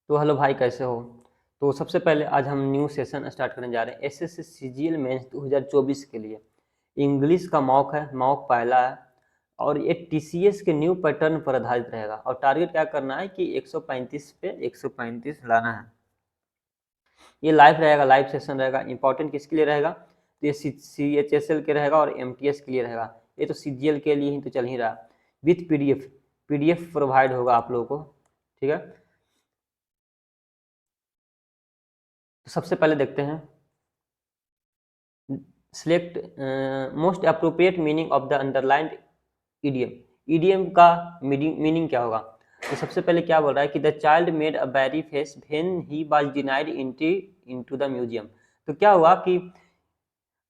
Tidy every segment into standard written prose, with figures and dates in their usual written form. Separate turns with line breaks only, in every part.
तो हेलो भाई, कैसे हो? तो सबसे पहले आज हम न्यू सेशन स्टार्ट करने जा रहे हैं एसएससी सीजीएल मेंस 2024 के लिए। इंग्लिश का मॉक है, मॉक पहला है और ये टीसीएस के न्यू पैटर्न पर आधारित रहेगा और टारगेट क्या करना है कि 135 पे 135 लाना है। ये लाइव रहेगा, लाइव सेशन रहेगा। इंपॉर्टेंट किसके लिए रहेगा? तो ये CHSL के रहेगा और MTS के लिए रहेगा। ये तो CGL के लिए ही तो चल ही रहा। विथ PDF प्रोवाइड होगा आप लोगों को, ठीक है। तो सबसे पहले देखते हैं, select most appropriate meaning of the underlined EDM. EDM का मीनिंग क्या होगा? तो सबसे पहले क्या बोल रहा है कि the child made a berry face when he was denied entry into the museum. तो क्या हुआ कि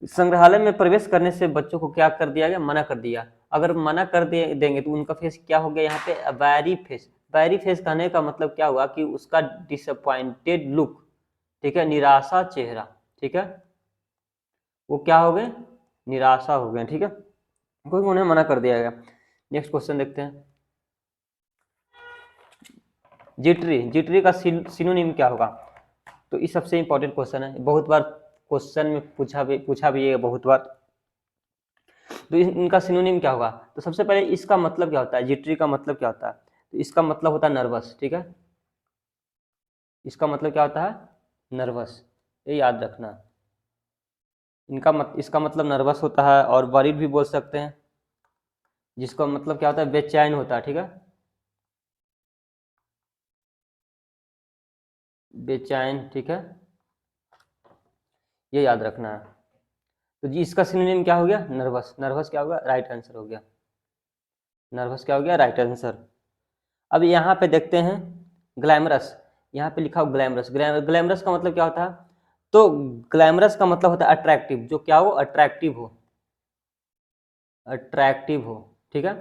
संग्रहालय में प्रवेश करने से बच्चों को क्या कर दिया गया? मना कर दिया। अगर मना कर देंगे तो उनका फेस क्या हो गया यहाँ पे? बैरी फेस। बैरी फेस कहने का मतलब क्या हुआ कि उसका डिसअपॉइंटेड लुक, ठीक है, निराशा चेहरा, ठीक है, वो क्या हो गए? निराशा हो गए, ठीक है, क्योंकि उन्हें मना कर दिया गया। नेक्स्ट क्वेश्चन देखते हैं, जिटरी का सिनोनिम क्या होगा? तो ये सबसे इंपॉर्टेंट क्वेश्चन है, बहुत बार क्वेश्चन में पूछा भी है बहुत बार। तो इनका सिनोनिम क्या होगा? तो सबसे पहले इसका मतलब क्या होता है? जिटरी का मतलब क्या होता है? तो इसका मतलब होता है नर्वस, ठीक है। इसका मतलब क्या होता है? नर्वस, ये याद रखना। इसका मतलब नर्वस होता है और वरीड भी बोल सकते हैं, जिसका मतलब क्या होता है? बेचैन होता है, ठीक है, बेचैन, ठीक है, ये याद रखना है। तो जी इसका सिनोनिम क्या हो गया? नर्वस। नर्वस क्या होगा? राइट आंसर हो गया। नर्वस क्या हो गया? Right answer. अब यहाँ पे देखते हैं ग्लैमरस। यहाँ पे लिखा हो ग्लैमरस। ग्लैमरस का मतलब क्या होता है? तो ग्लैमरस का मतलब होता है अट्रैक्टिव, जो क्या हो? अट्रैक्टिव हो, अट्रैक्टिव हो, ठीक है,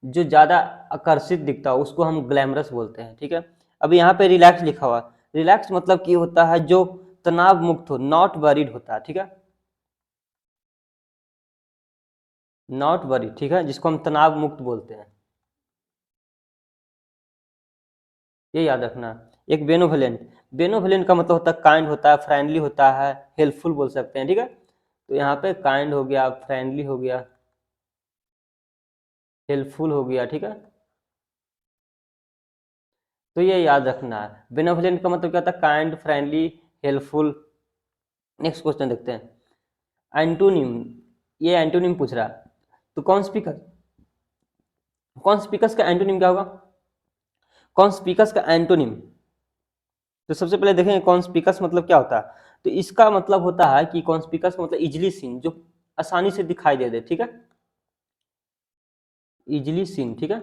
जो ज़्यादा आकर्षित दिखता हो उसको हम ग्लैमरस बोलते हैं, ठीक है। अब यहाँ पे रिलैक्स लिखा हुआ। रिलैक्स मतलब की होता है जो तनाव मुक्त हो, नॉट वरीड होता है, ठीक है, नॉट वरीड, ठीक है, जिसको हम तनाव मुक्त बोलते हैं, ये याद रखना। एक बेनोवलेंट। बेनोवलेंट का मतलब होता है काइंड होता है, फ्रेंडली होता है, हेल्पफुल बोल सकते हैं, ठीक है। तो यहाँ पे काइंड हो गया, फ्रेंडली हो गया, हेल्पफुल हो गया, ठीक है। तो ये याद रखना है, बेनोवलेंट का मतलब क्या होता है? Kind, friendly, helpful. Next question देखते हैं, एंटोनिम। ये एंटोनिम पूछ रहा है, तो कॉन्स्पिकस का एंटोनिम क्या होगा? कॉन्स्पिकस का एंटोनिम, तो सबसे पहले देखेंगे कॉन्स्पिकस मतलब क्या होता है। तो इसका मतलब होता है कि कॉन्स्पिकस का मतलब इजिली सीन, जो आसानी से दिखाई दे, ठीक है, इजिली सीन, ठीक है,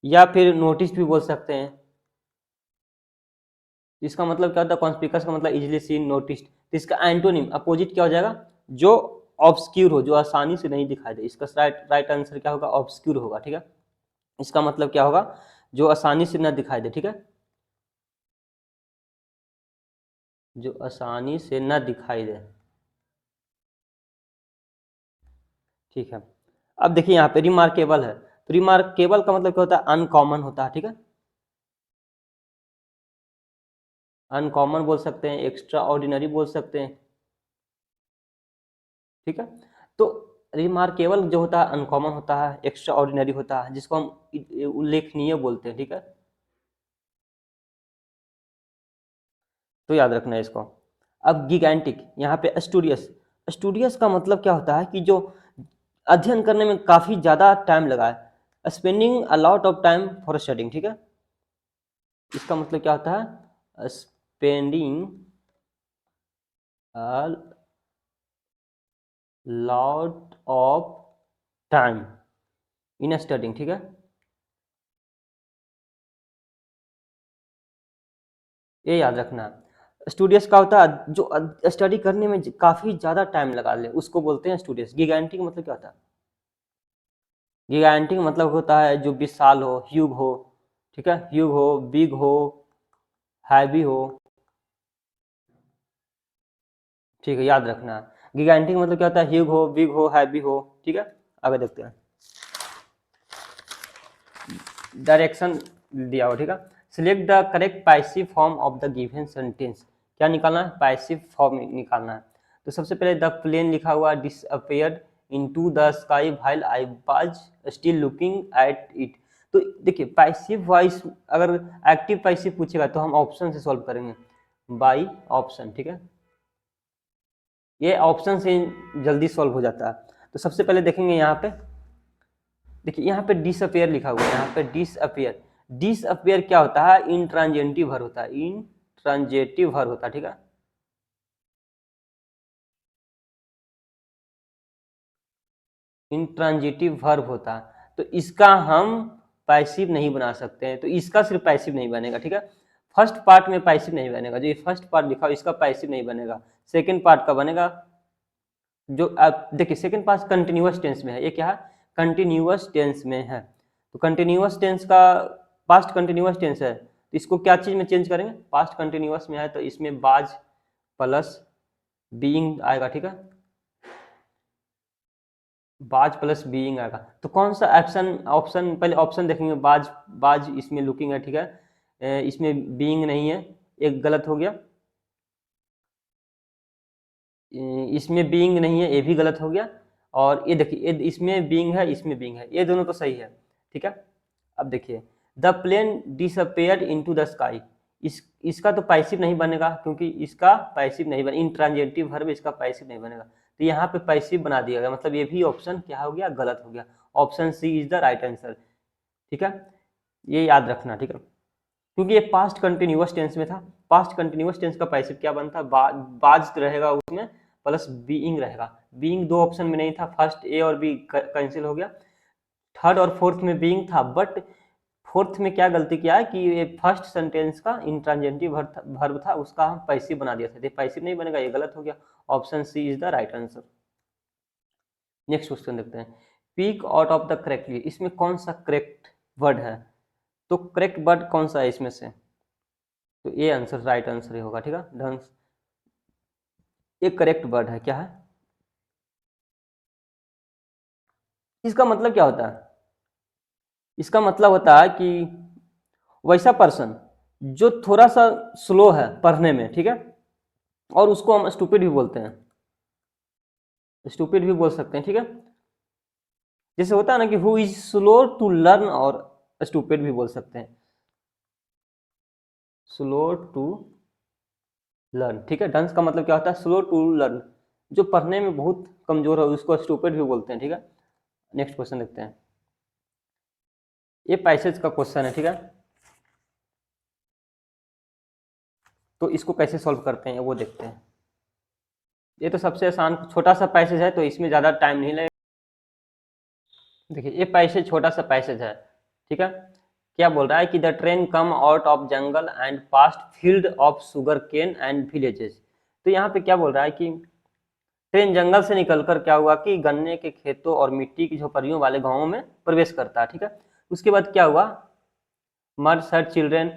या फिर नोटिस भी बोल सकते हैं। इसका मतलब क्या होता है? कॉन्स्पिकस का मतलब इजिली सीन, नोटिस। तो इसका एंटोनिम अपोजिट क्या हो जाएगा? जो ऑब्सक्यूर हो, जो आसानी से नहीं दिखाई दे। इसका राइट आंसर क्या होगा? ऑब्सक्यूर होगा, ठीक है। इसका मतलब क्या होगा? जो आसानी से न दिखाई दे, ठीक है, जो आसानी से न दिखाई दे, ठीक है। अब देखिए यहाँ पे रिमार्केबल है, तो रिमार्केबल का मतलब क्या होता है? अनकॉमन होता है, ठीक है, अनकॉमन बोल सकते हैं, एक्स्ट्रा ऑर्डिनरी बोल सकते हैं, ठीक है। तो रिमार्केबल जो होता है अनकॉमन होता है, एक्स्ट्रा ऑर्डिनरी होता है, जिसको हम उल्लेखनीय बोलते हैं, ठीक है। तो याद रखना है इसको। अब गिगैंटिक, यहाँ पे स्टूडियस। स्टूडियस का मतलब क्या होता है कि जो अध्ययन करने में काफ़ी ज़्यादा टाइम लगा है, spending a lot of time for studying, ठीक है। इसका मतलब क्या होता है? Spending a lot of time in studying, ठीक है। ये याद रखना। स्टूडियस का होता है जो स्टडी करने में काफ़ी ज़्यादा टाइम लगा ले, उसको बोलते हैं स्टूडियस। गिगैंटिक मतलब क्या होता है? गिगांटिक मतलब होता है जो विशाल हो, ह्यूग हो, ठीक है, ह्यूग हो, बिग हो, हैवी हो, ठीक है, याद रखना। गिगांटिक मतलब क्या होता है? ह्यूग हो, बिग हो, हैवी हो, ठीक है। आगे देखते हैं, डायरेक्शन दिया हो, ठीक है। Select the correct passive form of the given sentence. क्या निकालना है? पैसिव फॉर्म निकालना है। तो सबसे पहले द प्लेन लिखा हुआ disappeared into the sky while I was still looking at it. तो देखिए पैसिव वॉइस, अगर एक्टिव पैसिव पूछेगा तो हम ऑप्शन से सॉल्व करेंगे, बाई ऑप्शन, ठीक है। ये ऑप्शन से जल्दी सॉल्व हो जाता है। तो सबसे पहले देखेंगे यहाँ पे, देखिए यहाँ पे डिसअपियर लिखा हुआ है, यहाँ पे डिसअपियर। डिसअपियर क्या होता है? इंट्रांजेंटिव वर्ब होता है, इंट्रांजेटिव वर्ब होता है, ठीक है। इंट्रांजिटिव वर्ब होता है, तो इसका हम पैसिव नहीं बना सकते हैं, तो इसका सिर्फ पैसिव नहीं बनेगा, ठीक है। फर्स्ट पार्ट में पैसिव नहीं बनेगा, जो ये फर्स्ट पार्ट लिखा हो इसका पैसिव नहीं बनेगा। सेकंड पार्ट का बनेगा, जो आप देखिए सेकंड पार्ट कंटिन्यूअस टेंस में है, ये क्या है? कंटिन्यूअस टेंस में है। तो कंटिन्यूअस टेंस का पास्ट कंटिन्यूअस टेंस है, तो इसको क्या चीज में चेंज करेंगे? पास्ट कंटिन्यूअस में है तो इसमें बाज प्लस बीइंग आएगा, ठीक है। बाज प्लस बीइंग आएगा। तो कौन सा ऑप्शन, ऑप्शन पहले ऑप्शन देखेंगे, बाज, बाज इसमें लुकिंग है, ठीक है। इसमें बीइंग नहीं है, एक गलत हो गया। इसमें बीइंग नहीं है, ये भी गलत हो गया। और ये देखिए इसमें बीइंग है, इसमें बीइंग है, ये दोनों तो सही है, ठीक है। अब देखिए the plane disappeared into the sky, इसका तो पैसिव नहीं बनेगा, क्योंकि इसका पैसिव नहीं बनेगा, इंट्रांजेंटिव वर्ब, इसका पैसिव नहीं बनेगा। तो यहाँ पे पैसिव बना दिया गया, मतलब ये भी ऑप्शन क्या हो गया? गलत हो गया। Option C is the right answer, ठीक है। ये याद रखना, ठीक है, क्योंकि ये पास्ट कंटिन्यूअस टेंस में था। पास्ट कंटिन्यूअस टेंस का पैसिव क्या बनता? बाज रहेगा उसमें, प्लस बीइंग रहेगा। बीइंग दो ऑप्शन में नहीं था, फर्स्ट ए और बी कैंसिल हो गया। थर्ड और फोर्थ में बीइंग था, बट फोर्थ में क्या गलती किया है कि ये फर्स्ट सेंटेंस का इंट्रांजेंटिव वर्ब था, उसका हम पैसिव बना दिया था, पैसिव नहीं बनेगा, ये गलत हो गया। Option C is the right answer. Next question देखते हैं, pick out of the correctly, इसमें कौन सा करेक्ट वर्ड है? तो करेक्ट वर्ड कौन सा है इसमें से? तो ये आंसर राइट आंसर ही होगा, ठीक है। ढंग ये करेक्ट वर्ड है, क्या है? इसका मतलब क्या होता है? इसका मतलब होता है कि वैसा पर्सन जो थोड़ा सा स्लो है पढ़ने में, ठीक है, और उसको हम स्टूपिड भी बोलते हैं, स्टूपिड भी बोल सकते हैं, ठीक है। जैसे होता है ना कि who is slow to learn, और स्टूपिड भी बोल सकते हैं, स्लो टू लर्न, ठीक है। डंस का मतलब क्या होता है? स्लो टू लर्न, जो पढ़ने में बहुत कमजोर है उसको स्टूपिड भी बोलते हैं, ठीक है। नेक्स्ट क्वेश्चन देखते हैं, ये पैसेज का क्वेश्चन है, ठीक है। तो इसको कैसे सॉल्व करते हैं वो देखते हैं। ये तो सबसे आसान छोटा सा पैसेज है, तो इसमें ज़्यादा टाइम नहीं लगेगा। देखिए ये पैसेज छोटा सा पैसेज है, ठीक है। क्या बोल रहा है कि the train come out of jungle and passed field of sugar cane and villages. तो यहाँ पे क्या बोल रहा है कि ट्रेन जंगल से निकलकर क्या हुआ कि गन्ने के खेतों और मिट्टी की झोपड़ियों वाले गांवों में प्रवेश करता है, ठीक है। उसके बाद क्या हुआ? Merge her children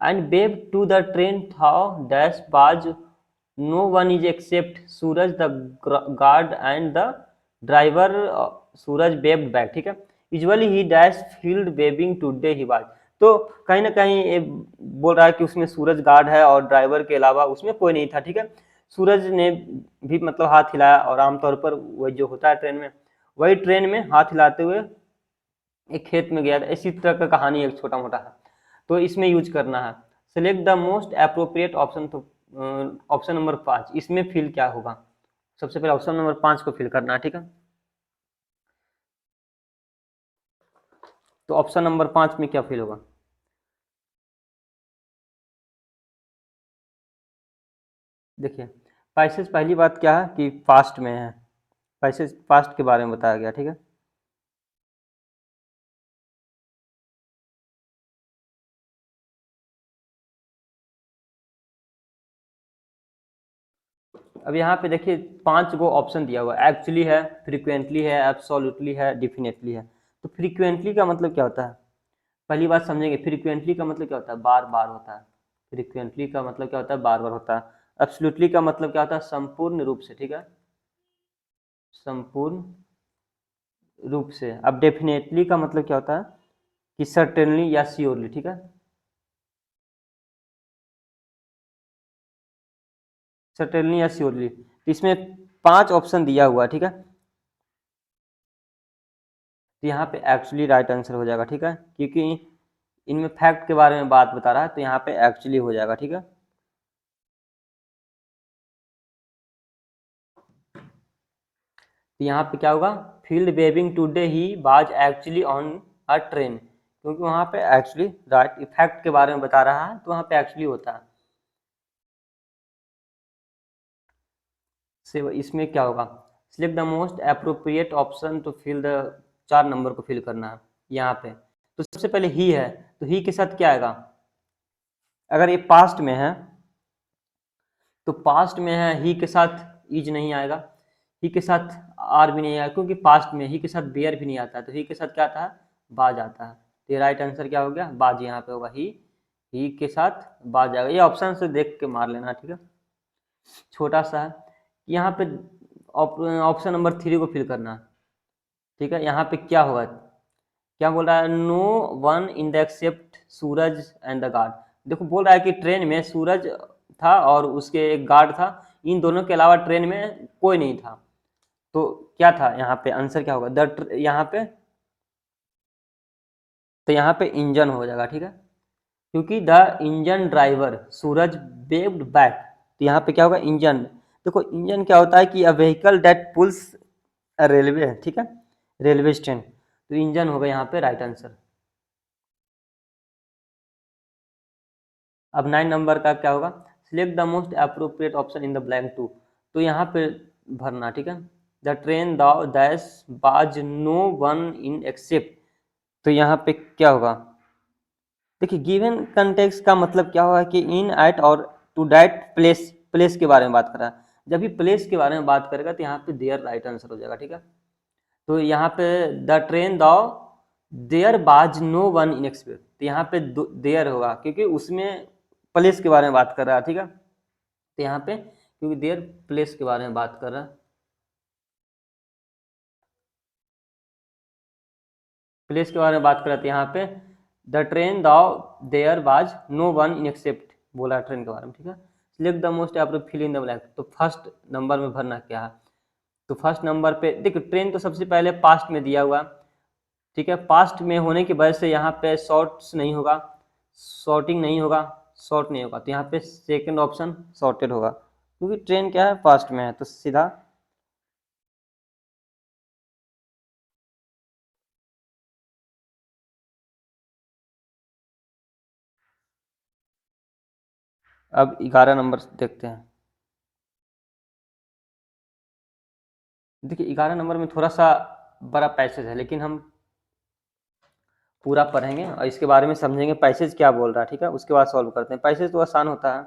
and babe to the train thou dash was no one is except Suraj the guard and the driver. Suraj babed back, ठीक है। Usually he dash field babbing today he was. तो कहीं ना कहीं ये बोल रहा है कि उसमें सूरज गार्ड है और ड्राइवर के अलावा उसमें कोई नहीं था, ठीक है। सूरज ने भी मतलब हाथ हिलाया, और आमतौर पर वही जो होता है ट्रेन में, वही ट्रेन में हाथ हिलाते हुए एक खेत में गया था। इसी तरह का कहानी एक छोटा मोटा है, तो इसमें यूज करना है। Select the most appropriate option, तो ऑप्शन नंबर 5, इसमें फिल क्या होगा? सबसे पहले ऑप्शन नंबर 5 को फिल करना है, ठीक है। तो ऑप्शन नंबर 5 में क्या फिल होगा? देखिए पैसेज पहली बात क्या है कि फास्ट में है, पैसेज फास्ट के बारे में बताया गया, ठीक है। अब यहाँ पे देखिए 5 गो ऑप्शन दिया हुआ है, एक्चुअली है, फ्रीक्वेंटली है, एब्सोल्युटली है, डेफिनेटली है। तो फ्रीक्वेंटली का मतलब क्या होता है? पहली बात समझेंगे, फ्रीक्वेंटली का मतलब क्या होता है? बार बार होता है। फ्रीक्वेंटली का मतलब क्या होता है? बार बार होता है। एब्सोल्युटली का मतलब क्या होता है? संपूर्ण रूप से, ठीक है, संपूर्ण रूप से। अब डेफिनेटली का मतलब क्या होता है? कि सर्टेनली या श्योरली, ठीक है। सर्टेनली या श्योरली। तो इसमें 5 ऑप्शन दिया हुआ है, ठीक है। तो यहाँ पे एक्चुअली राइट आंसर हो जाएगा, ठीक है, क्योंकि इनमें फैक्ट के बारे में बात बता रहा है, तो यहाँ पे एक्चुअली हो जाएगा, ठीक है। तो यहाँ पे क्या होगा, field waving today he was actually on a train, क्योंकि वहाँ पे एक्चुअली राइट इफेक्ट के बारे में बता रहा है, तो वहाँ पे एक्चुअली होता है। से इसमें क्या होगा, select the most appropriate option to fill the 4 number को फिल करना है यहाँ पे। तो सबसे पहले ही है, तो ही के साथ क्या आएगा, अगर ये पास्ट में है तो पास्ट में है, ही के साथ इज नहीं आएगा, ही के साथ आर भी नहीं आएगा, क्योंकि पास्ट में ही के साथ बेयर भी नहीं आता है, तो ही के साथ क्या आता है, बाज आता है। तो ये राइट आंसर क्या हो गया, बाज यहाँ पे होगा, ही के साथ बाज आएगा। ये ऑप्शन से देख के मार लेना, ठीक है, छोटा सा है। यहाँ पे ऑप्शन नंबर 3 को फिल करना, ठीक है। यहाँ पे क्या होगा, क्या बोल रहा है, no one in the except Suraj and the guard. देखो बोल रहा है कि ट्रेन में सूरज था और उसके एक गार्ड था, इन दोनों के अलावा ट्रेन में कोई नहीं था। तो क्या था यहाँ पे आंसर, क्या होगा यहाँ पे, तो यहाँ पे इंजन हो जाएगा, ठीक है, क्योंकि the engine driver Suraj waived back. तो यहाँ पे क्या होगा, इंजन। देखो इंजन क्या होता है कि a vehicle that pools railway है, ठीक है, रेलवे स्टैंड। तो इंजन होगा यहाँ पे राइट आंसर। अब 9 नंबर का क्या होगा, select the most appropriate option in the blank two. तो यहाँ पे भरना, ठीक है, द ट्रेन दाउ दैश बाज नो वन इन एक्सेप्ट। तो यहाँ पे क्या होगा, देखिए गिवन कंटेक्स्ट का मतलब क्या होगा कि इन एट और टू दैट प्लेस, प्लेस के बारे में बात कर रहा है। जब भी प्लेस के बारे में बात करेगा तो यहाँ पे देयर राइट आंसर हो जाएगा, ठीक है। तो यहाँ पे द ट्रेन दाउ देयर बाज नो वन इन एक्सपेक्ट, तो यहाँ पे देयर होगा क्योंकि उसमें प्लेस के बारे में बात कर रहा है, ठीक है। तो यहाँ पे क्योंकि देयर प्लेस के बारे में बात कर रहा है, प्लेस के बारे में बात कर रहा था, यहाँ पे द ट्रेन दाउ देयर बाज नो वन इन एक्सेप्ट बोला ट्रेन के बारे में, ठीक है। सिलेक्ट द मोस्ट आप फिल इन द ब्लैंक। तो फर्स्ट नंबर में भरना क्या है, तो फर्स्ट नंबर पे देखो ट्रेन तो सबसे पहले पास्ट में दिया हुआ, ठीक है, पास्ट में होने की वजह से यहाँ पे शॉर्ट्स नहीं होगा, शॉर्टिंग नहीं होगा, शॉर्ट नहीं होगा, तो यहाँ पे सेकंड ऑप्शन शॉर्टेड होगा, क्योंकि ट्रेन क्या है पास्ट में है, तो सीधा। अब 11 नंबर देखते हैं। देखिए 11 नंबर में थोड़ा सा बड़ा पैसेज है, लेकिन हम पूरा पढ़ेंगे और इसके बारे में समझेंगे पैसेज क्या बोल रहा है, ठीक है, उसके बाद सॉल्व करते हैं। पैसेज तो आसान होता है।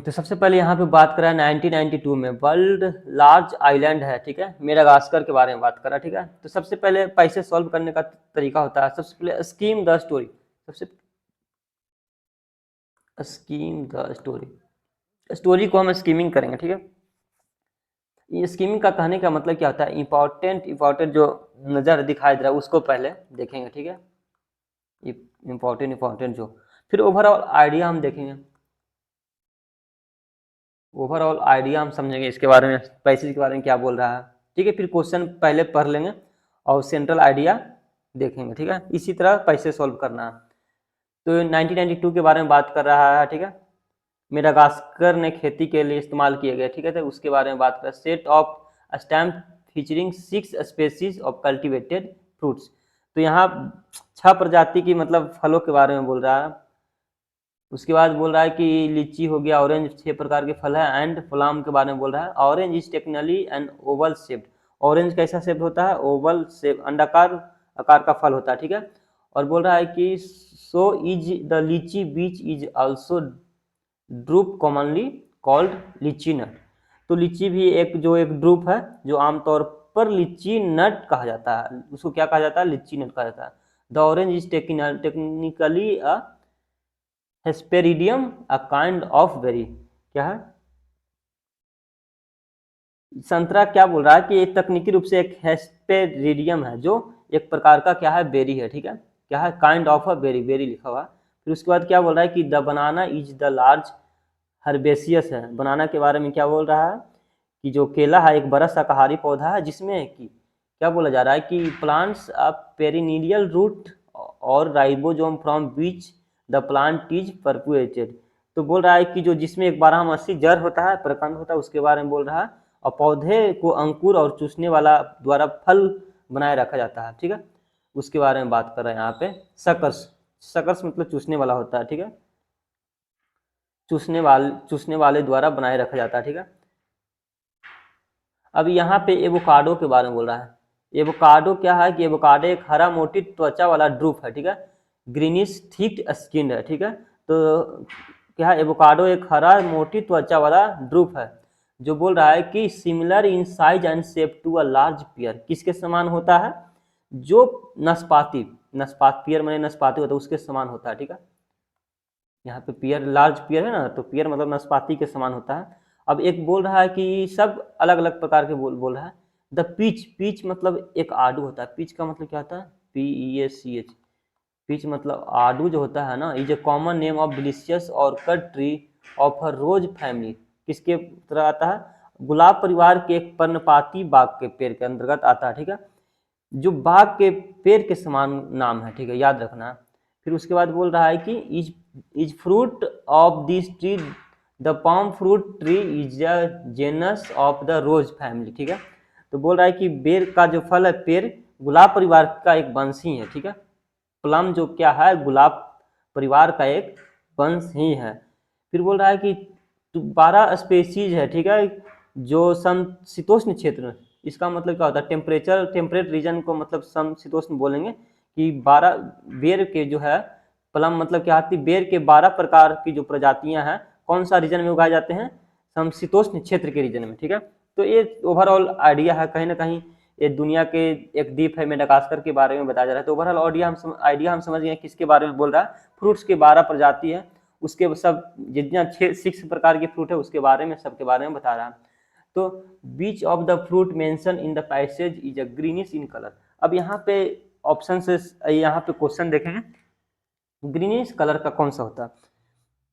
तो सबसे पहले यहाँ पे बात करा 1992 में वर्ल्ड लार्ज आइलैंड है, ठीक है, मेडागास्कर के बारे में बात करा, ठीक है। तो सबसे पहले पैसेज सॉल्व करने का तरीका होता है, सबसे पहले स्कीम द स्टोरी, सबसे स्कीम द स्टोरी, स्टोरी को हम स्कीमिंग करेंगे, ठीक है। ये स्कीमिंग का कहने का मतलब क्या होता है, इंपॉर्टेंट जो नज़र दिखाई दे रहा है उसको पहले देखेंगे, ठीक है, इंपॉर्टेंट जो, फिर ओवरऑल आइडिया हम देखेंगे, ओवरऑल आइडिया हम समझेंगे इसके बारे में, पैसेज के बारे में क्या बोल रहा है, ठीक है, फिर क्वेश्चन पहले पढ़ लेंगे और सेंट्रल आइडिया देखेंगे, ठीक है। इसी तरह पैसेज सॉल्व करना है। तो 1992 के बारे में बात कर रहा है, ठीक है, मेडागास्कर ने खेती के लिए इस्तेमाल किए गए, ठीक है, तो उसके बारे में बात कर, set of stamp featuring 6 species of cultivated fruits. तो यहाँ 6 प्रजाति की मतलब फलों के बारे में बोल रहा है। उसके बाद बोल रहा है कि लीची हो गया, ऑरेंज 6 प्रकार के फल है, एंड प्लम के बारे में बोल रहा है। Orange is technically an oval shaped, orange कैसा शेप होता है, ओवल शेप, अंडाकार आकार का फल होता है, ठीक है। और बोल रहा है कि सो is the lychee which is also drupe commonly called lychee nut. तो लीची भी एक ड्रूप है जो आमतौर पर लीची नट कहा जाता है, उसको क्या कहा जाता है, लीची नट कहा जाता है। The orange is technically a hesperidium a kind of berry, क्या है, संतरा क्या बोल रहा है कि एक तकनीकी रूप से एक हेस्पेरिडियम है जो एक प्रकार का क्या है, बेरी है, ठीक है, क्या है, kind of a berry, berry लिखा हुआ। फिर उसके बाद क्या बोल रहा है कि the banana is the large herbaceous है। बनाना के बारे में क्या बोल रहा है कि जो केला है एक बड़ा शाकाहारी पौधा है जिसमें कि क्या बोला जा रहा है कि प्लांट्स अ पेरिनिडियल रूट और ribosome from which the plant is perpetuated. तो बोल रहा है कि जो जिसमें एक बारहमासी जड़ होता है, प्रकंद होता है, उसके बारे में बोल रहा है, और पौधे को अंकुर और चूसने वाला द्वारा फल बनाए रखा जाता है। ठीक है, उसके बारे में बात कर रहे हैं यहाँ पे। सकर्स, सकर्स मतलब चूसने वाला होता है। ठीक है, चूसने वाले द्वारा बनाए रखा जाता है। ठीक है, अब यहाँ पे एवोकाडो के बारे में बोल रहा है। एवोकाडो क्या है कि एवोकाडो एक हरा मोटी त्वचा वाला ड्रूप है। ठीक है, ग्रीनिश थिक स्किन है। ठीक है, तो क्या है, एवोकाडो एक हरा मोटी त्वचा वाला ड्रूप है जो बोल रहा है कि similar in size and shape to a large pear. किसके समान होता है? जो नाशपाती, नाशपाती पियर माने नाशपाती होता है उसके समान होता है। ठीक है, यहाँ पे पियर लार्ज पियर है ना, तो पियर मतलब नाशपाती के समान होता है। अब एक बोल रहा है कि सब अलग अलग प्रकार के बोल रहा है। द पीच, पीच मतलब एक आड़ू होता है। पीच का मतलब क्या होता है? PEACH। पीच मतलब आड़ू जो होता है ना, is a common name of delicious orchid tree of a rose family. किसके तरह आता है? गुलाब परिवार के एक पर्णपाती बाग के पेड़ के अंतर्गत आता है। ठीक है, जो बाग के पेड़ के समान नाम है। ठीक है, याद रखना। फिर उसके बाद बोल रहा है कि is fruit of this tree the palm fruit tree is a genus of the rose family. ठीक है, तो बोल रहा है कि बेर का जो फल है, पेड़ गुलाब परिवार का एक वंश ही है। ठीक है, प्लम जो क्या है, गुलाब परिवार का एक वंश ही है। फिर बोल रहा है कि 12 स्पेसीज है। ठीक है, जो समशीतोष्ण क्षेत्र, इसका मतलब क्या होता है? टेम्परेचर, टेम्परेट रीजन को मतलब समशीतोष्ण बोलेंगे कि 12 बेर के जो है, प्लम मतलब क्या आती, बेर के 12 प्रकार की जो प्रजातियां हैं कौन सा रीजन में उगाए जाते हैं? समशीतोष्ण क्षेत्र के रीजन में। ठीक है, तो ये ओवरऑल आइडिया है। कहीं ना कहीं ये दुनिया के एक द्वीप है मेडागास्कर के बारे में बताया जा रहा है। तो ओवरऑल आइडिया हम समझ गए किसके बारे में बोल रहा है। फ्रूट्स के 12 प्रजाति है, उसके सब जितना 6 प्रकार के फ्रूट है उसके बारे में, सबके बारे में बता रहा है। तो which of the fruit mention in the passage is a greenish in colour. अब यहाँ पे ऑप्शन से यहाँ पे क्वेश्चन देखेंगे, ग्रीनिश कलर का कौन सा होता है?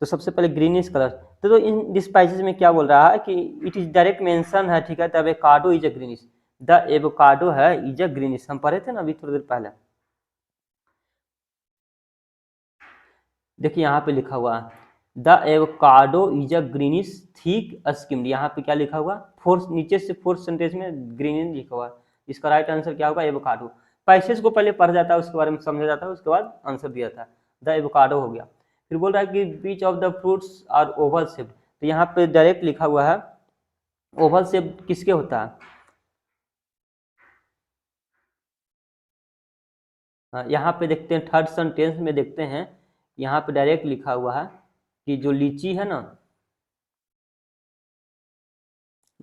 तो सबसे पहले ग्रीनिश कलर, तो इन दिस पैसेज में क्या बोल रहा है कि इट इज डायरेक्ट मेंशन है। ठीक है, the avocado is a greenish, the avocado है इज अ ग्रीनिश, हम पढ़े थे ना अभी थोड़ी देर पहले। देखिए यहाँ पे लिखा हुआ है the avocado is a greenish thick skimmed. यहाँ पे क्या लिखा हुआ? फोर्थ, नीचे से फोर्थ सेंटेंस में ग्रीनिश लिखा हुआ है। इसका राइट आंसर क्या होगा? एवोकाडो। पैसेज को पहले पढ़ जाता है, उसके बारे में समझा जाता है, उसके बाद आंसर दिया था। द एवोकाडो हो गया। फिर बोल रहा है कि which of the fruits are oval shaped. तो यहाँ पे डायरेक्ट लिखा हुआ है ओवल शेप किसके होता है? हाँ, यहाँ पे देखते हैं थर्ड सेंटेंस में देखते हैं, यहाँ पे डायरेक्ट लिखा हुआ है कि जो लीची है ना,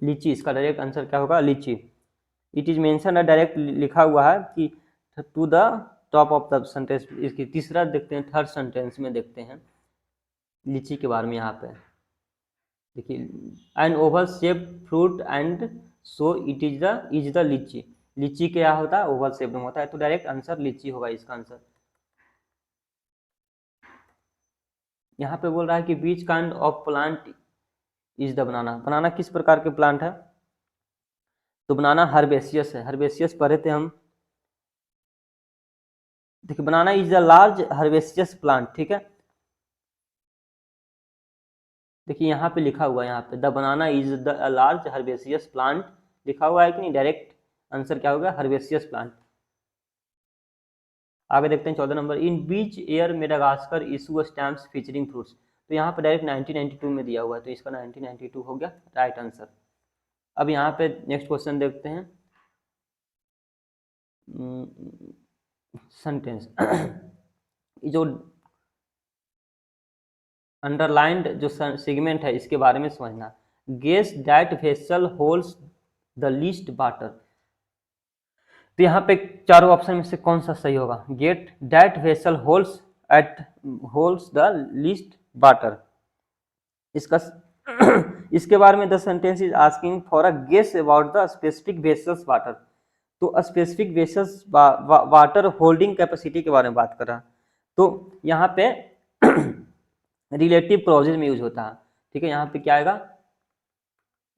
लीची, इसका डायरेक्ट आंसर क्या होगा? लीची। इट इज मेंशन, डायरेक्ट लिखा हुआ है कि to the top of the sentence. इसकी तीसरा देखते हैं, थर्ड सेंटेंस में देखते हैं लीची के बारे में। यहाँ पे देखिए an oval shape fruit and so it is the lychee. लीची क्या होता है? ओवल शेप में होता है, तो डायरेक्ट आंसर लीची होगा इसका आंसर। यहाँ पे बोल रहा है कि which kind of plant is the banana. Banana किस प्रकार के प्लांट है? तो बनाना हर्बेसियस है। हर्बेसियस पढ़े थे हम। देखिए banana is the large herbaceous plant. ठीक है, देखिए यहाँ पे लिखा हुआ है, यहाँ पे the banana is the large herbaceous plant लिखा हुआ है कि नहीं? डायरेक्ट आंसर क्या होगा? Herbaceous plant. आगे देखते हैं 14 number, in which year Madagascar issue stamps featuring fruits. तो यहाँ पे डायरेक्ट 1992 में दिया हुआ है, तो इसका 1992 हो गया राइट आंसर। अब यहाँ पे नेक्स्ट क्वेश्चन देखते हैं, सेंटेंस जो अंडरलाइंड जो सेगमेंट है इसके बारे में समझना। Guess that vessel holds the least water. तो यहाँ पे चारों ऑप्शन में से कौन सा सही होगा? Get that vessel holds the least water. इसका इसके बारे में the sentence is asking for a guess about the specific vessels water. तो specific vessels water holding capacity के बारे में बात कर रहा है। तो यहाँ पे रिलेटिव क्लॉजेज में यूज होता है। ठीक है। यहाँ पे क्या आएगा,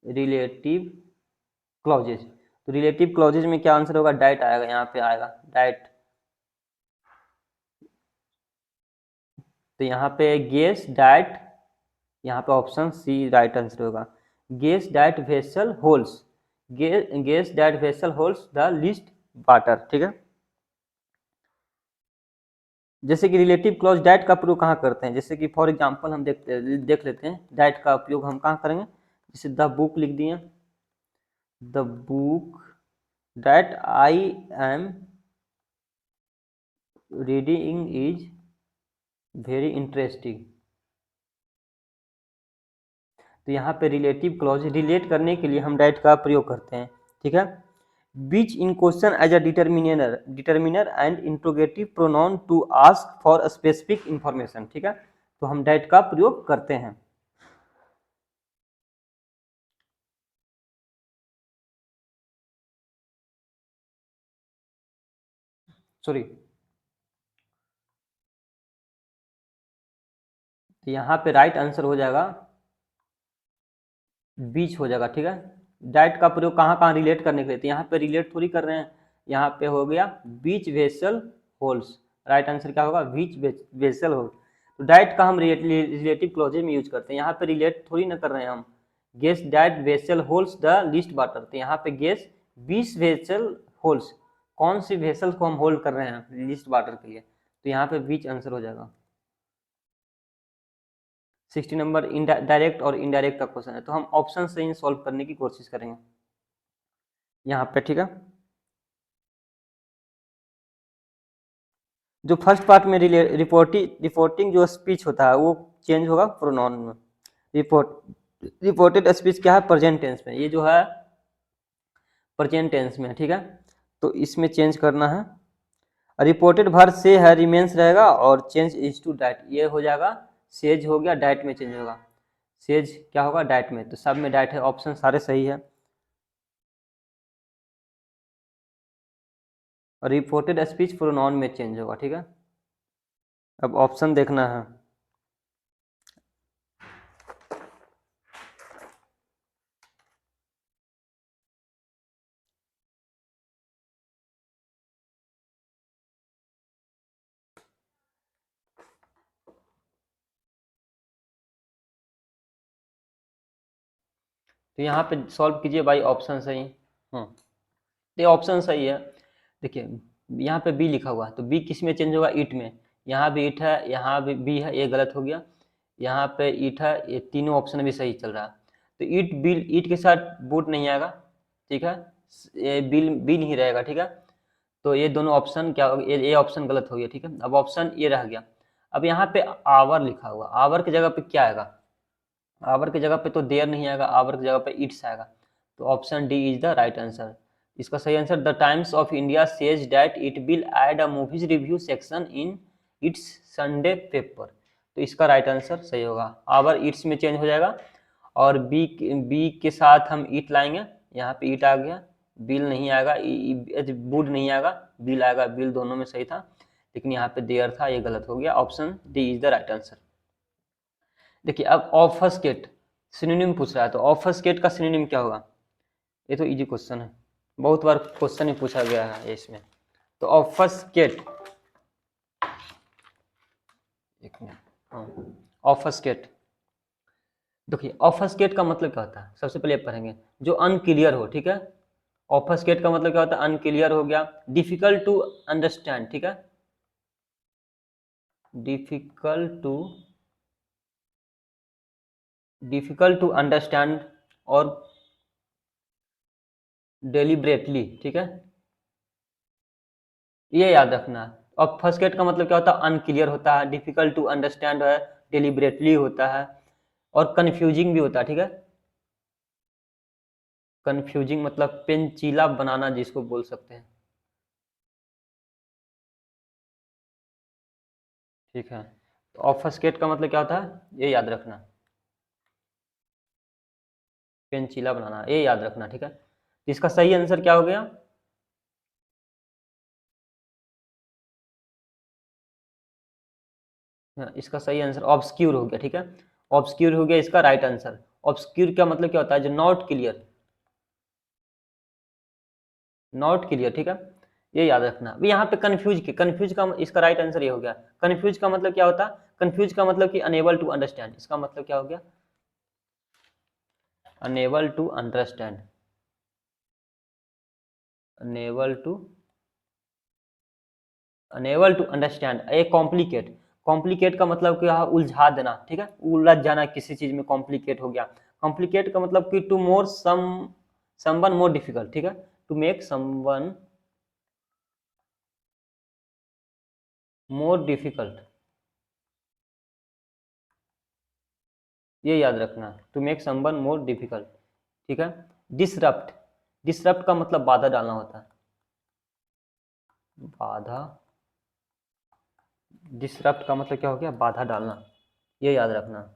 रिलेटिव क्लॉजेज। तो रिलेटिव क्लॉजेज में क्या आंसर होगा, डाइट आएगा, यहाँ पे आएगा डाइट। तो यहाँ पे गेस डाइट, यहाँ पे ऑप्शन सी राइट आंसर होगा। Guess diet vessel holds, guess diet vessel holds the least water, ठीक है। जैसे कि रिलेटिव क्लॉज डाइट का प्रयोग कहाँ करते हैं, जैसे कि फॉर एग्जांपल हम देख लेते हैं डाइट का उपयोग हम कहाँ करेंगे। जैसे द बुक लिख दिए, the book that I am reading is very interesting. तो यहाँ पे रिलेटिव क्लॉज रिलेट करने के लिए हम डाइट का प्रयोग करते हैं, ठीक है। Which in question as a determiner and interrogative pronoun to ask for specific information, ठीक है। तो हम डाइट का प्रयोग करते हैं। सॉरी, तो यहाँ पे राइट आंसर हो जाएगा बीच हो जाएगा, ठीक है। डाइट का प्रयोग कहाँ कहाँ रिलेट करने के लिए, तो यहाँ पे रिलेट थोड़ी कर रहे हैं, यहाँ पे हो गया बीच वेसल होल्स। राइट आंसर क्या होगा, बीच वेसल होल्स। तो डाइट का हम रिलेटिव क्लॉजेज में यूज करते हैं, यहाँ पे रिलेट थोड़ी ना कर रहे हैं हम। Guess diet vessel holds the least water, तो यहाँ पे गेस 20 वेसल होल्स, कौन सी वेसल को हम होल्ड कर रहे हैं लीस्ट वाटर के लिए, तो यहाँ पे बीच आंसर हो जाएगा। 60 नंबर डायरेक्ट और इनडायरेक्ट का क्वेश्चन है, तो हम ऑप्शन से ही सॉल्व करने की कोशिश करेंगे यहाँ पे, ठीक है। जो फर्स्ट पार्ट में रिपोर्टिंग जो स्पीच होता है वो चेंज होगा प्रोनाउन में। रिपोर्टेड स्पीच क्या है, प्रेजेंट टेंस में, ये जो है प्रेजेंट टेंस में, ठीक है। तो इसमें चेंज करना है। रिपोर्टेड भर से है रिमेंस रहेगा और चेंज इज टू डाइट, ये हो जाएगा सेज हो गया, डाइट में चेंज होगा। सेज क्या होगा, डाइट में, तो सब में डाइट है, ऑप्शन सारे सही है। रिपोर्टेड स्पीच प्रोनाउन में चेंज होगा, ठीक है। अब ऑप्शन देखना है। तो यहाँ पे सॉल्व कीजिए भाई, ऑप्शन सही। ये ऑप्शन सही है। देखिए यहाँ पे बी लिखा हुआ है, तो बी किस में चेंज होगा, ईट में। यहाँ भी ईट है, यहाँ भी बी है, ये गलत हो गया। यहाँ पे ईट है, ये तीनों ऑप्शन भी सही चल रहा है। तो ईट बिल, ईट के साथ बूट नहीं आएगा, ठीक है। ये बिल बी नहीं रहेगा, ठीक है। तो ये दोनों ऑप्शन क्या हो गया, ये ऑप्शन गलत हो गया, ठीक है। अब ऑप्शन ये रह गया। अब यहाँ पे आवर लिखा हुआ, आवर की जगह पे क्या आएगा, आवर की जगह पे तो देयर नहीं आएगा, आवर की जगह पे इट्स आएगा। तो option D is the right answer. इसका सही answer, the times of India says that it will add a movies review section in its Sunday paper. तो इसका राइट आंसर सही होगा, आवर इट्स में चेंज हो जाएगा। और बी के साथ हम ईट लाएंगे, यहाँ पे ईट आ गया, बिल नहीं आएगा, वुड नहीं आएगा, बिल आएगा, बिल दोनों में सही था, लेकिन यहाँ पे देयर था, ये गलत हो गया। Option D is the right answer. देखिए अब ऑफस्केट सिनोनिम पूछ रहा है, तो ऑफस्केट का सिनोनिम क्या होगा, ये तो इजी क्वेश्चन है, बहुत बार क्वेश्चन ही पूछा गया है इसमें। तो ऑफस्केट, एक मिनट, हाँ, ऑफस्केट। देखिए ऑफस्केट का मतलब क्या होता है, सबसे पहले पढ़ेंगे, जो अनक्लियर हो, ठीक है। ऑफस्केट का मतलब क्या होता है, अनक्लियर हो गया, डिफिकल्ट टू अंडरस्टैंड, ठीक है, डिफिकल्ट टू अंडरस्टैंड और डेलिब्रेटली, ठीक है, ये याद रखना। और फर्स्ट गेट का मतलब क्या होता है, अनक्लियर होता है, डिफिकल्ट टू अंडरस्टैंड है, डिलिबरेटली होता है, और कंफ्यूजिंग भी होता है, ठीक है। कंफ्यूजिंग मतलब पेंचीला बनाना जिसको बोल सकते हैं, ठीक है। तो ऑफस्केट का मतलब क्या होता है, ये याद रखना, पेंचीला बनाना, ये याद रखना, ठीक है। इसका सही आंसर क्या हो गया, इसका सही आंसर ऑब्सक्यूर हो गया, ठीक है। ऑब्सक्यूर हो गया इसका राइट आंसर। ऑब्सक्यूर का मतलब क्या होता है, जो नॉट क्लियर, नॉट क्लियर, ठीक है, ये याद रखना। अभी यहाँ पे कंफ्यूज के, कंफ्यूज का इसका राइट आंसर ये हो गया। कंफ्यूज का मतलब क्या होता है, कंफ्यूज का मतलब कि अनेबल टू अंडरस्टैंड, इसका मतलब क्या हो गया, unable to understand, unable to, unable to understand. A complicate, complicate का मतलब क्या है, उलझा देना, ठीक है, उलझ जाना किसी चीज में, कॉम्प्लिकेट हो गया। कॉम्प्लिकेट का मतलब कि to more someone more difficult, ठीक है, to make someone more difficult, ये याद रखना, to make someone more difficult, ठीक है। डिसरप्ट, डिसरप्ट का मतलब बाधा डालना होता है, बाधा, डिसरप्ट का मतलब क्या हो गया, बाधा डालना, ये याद रखना।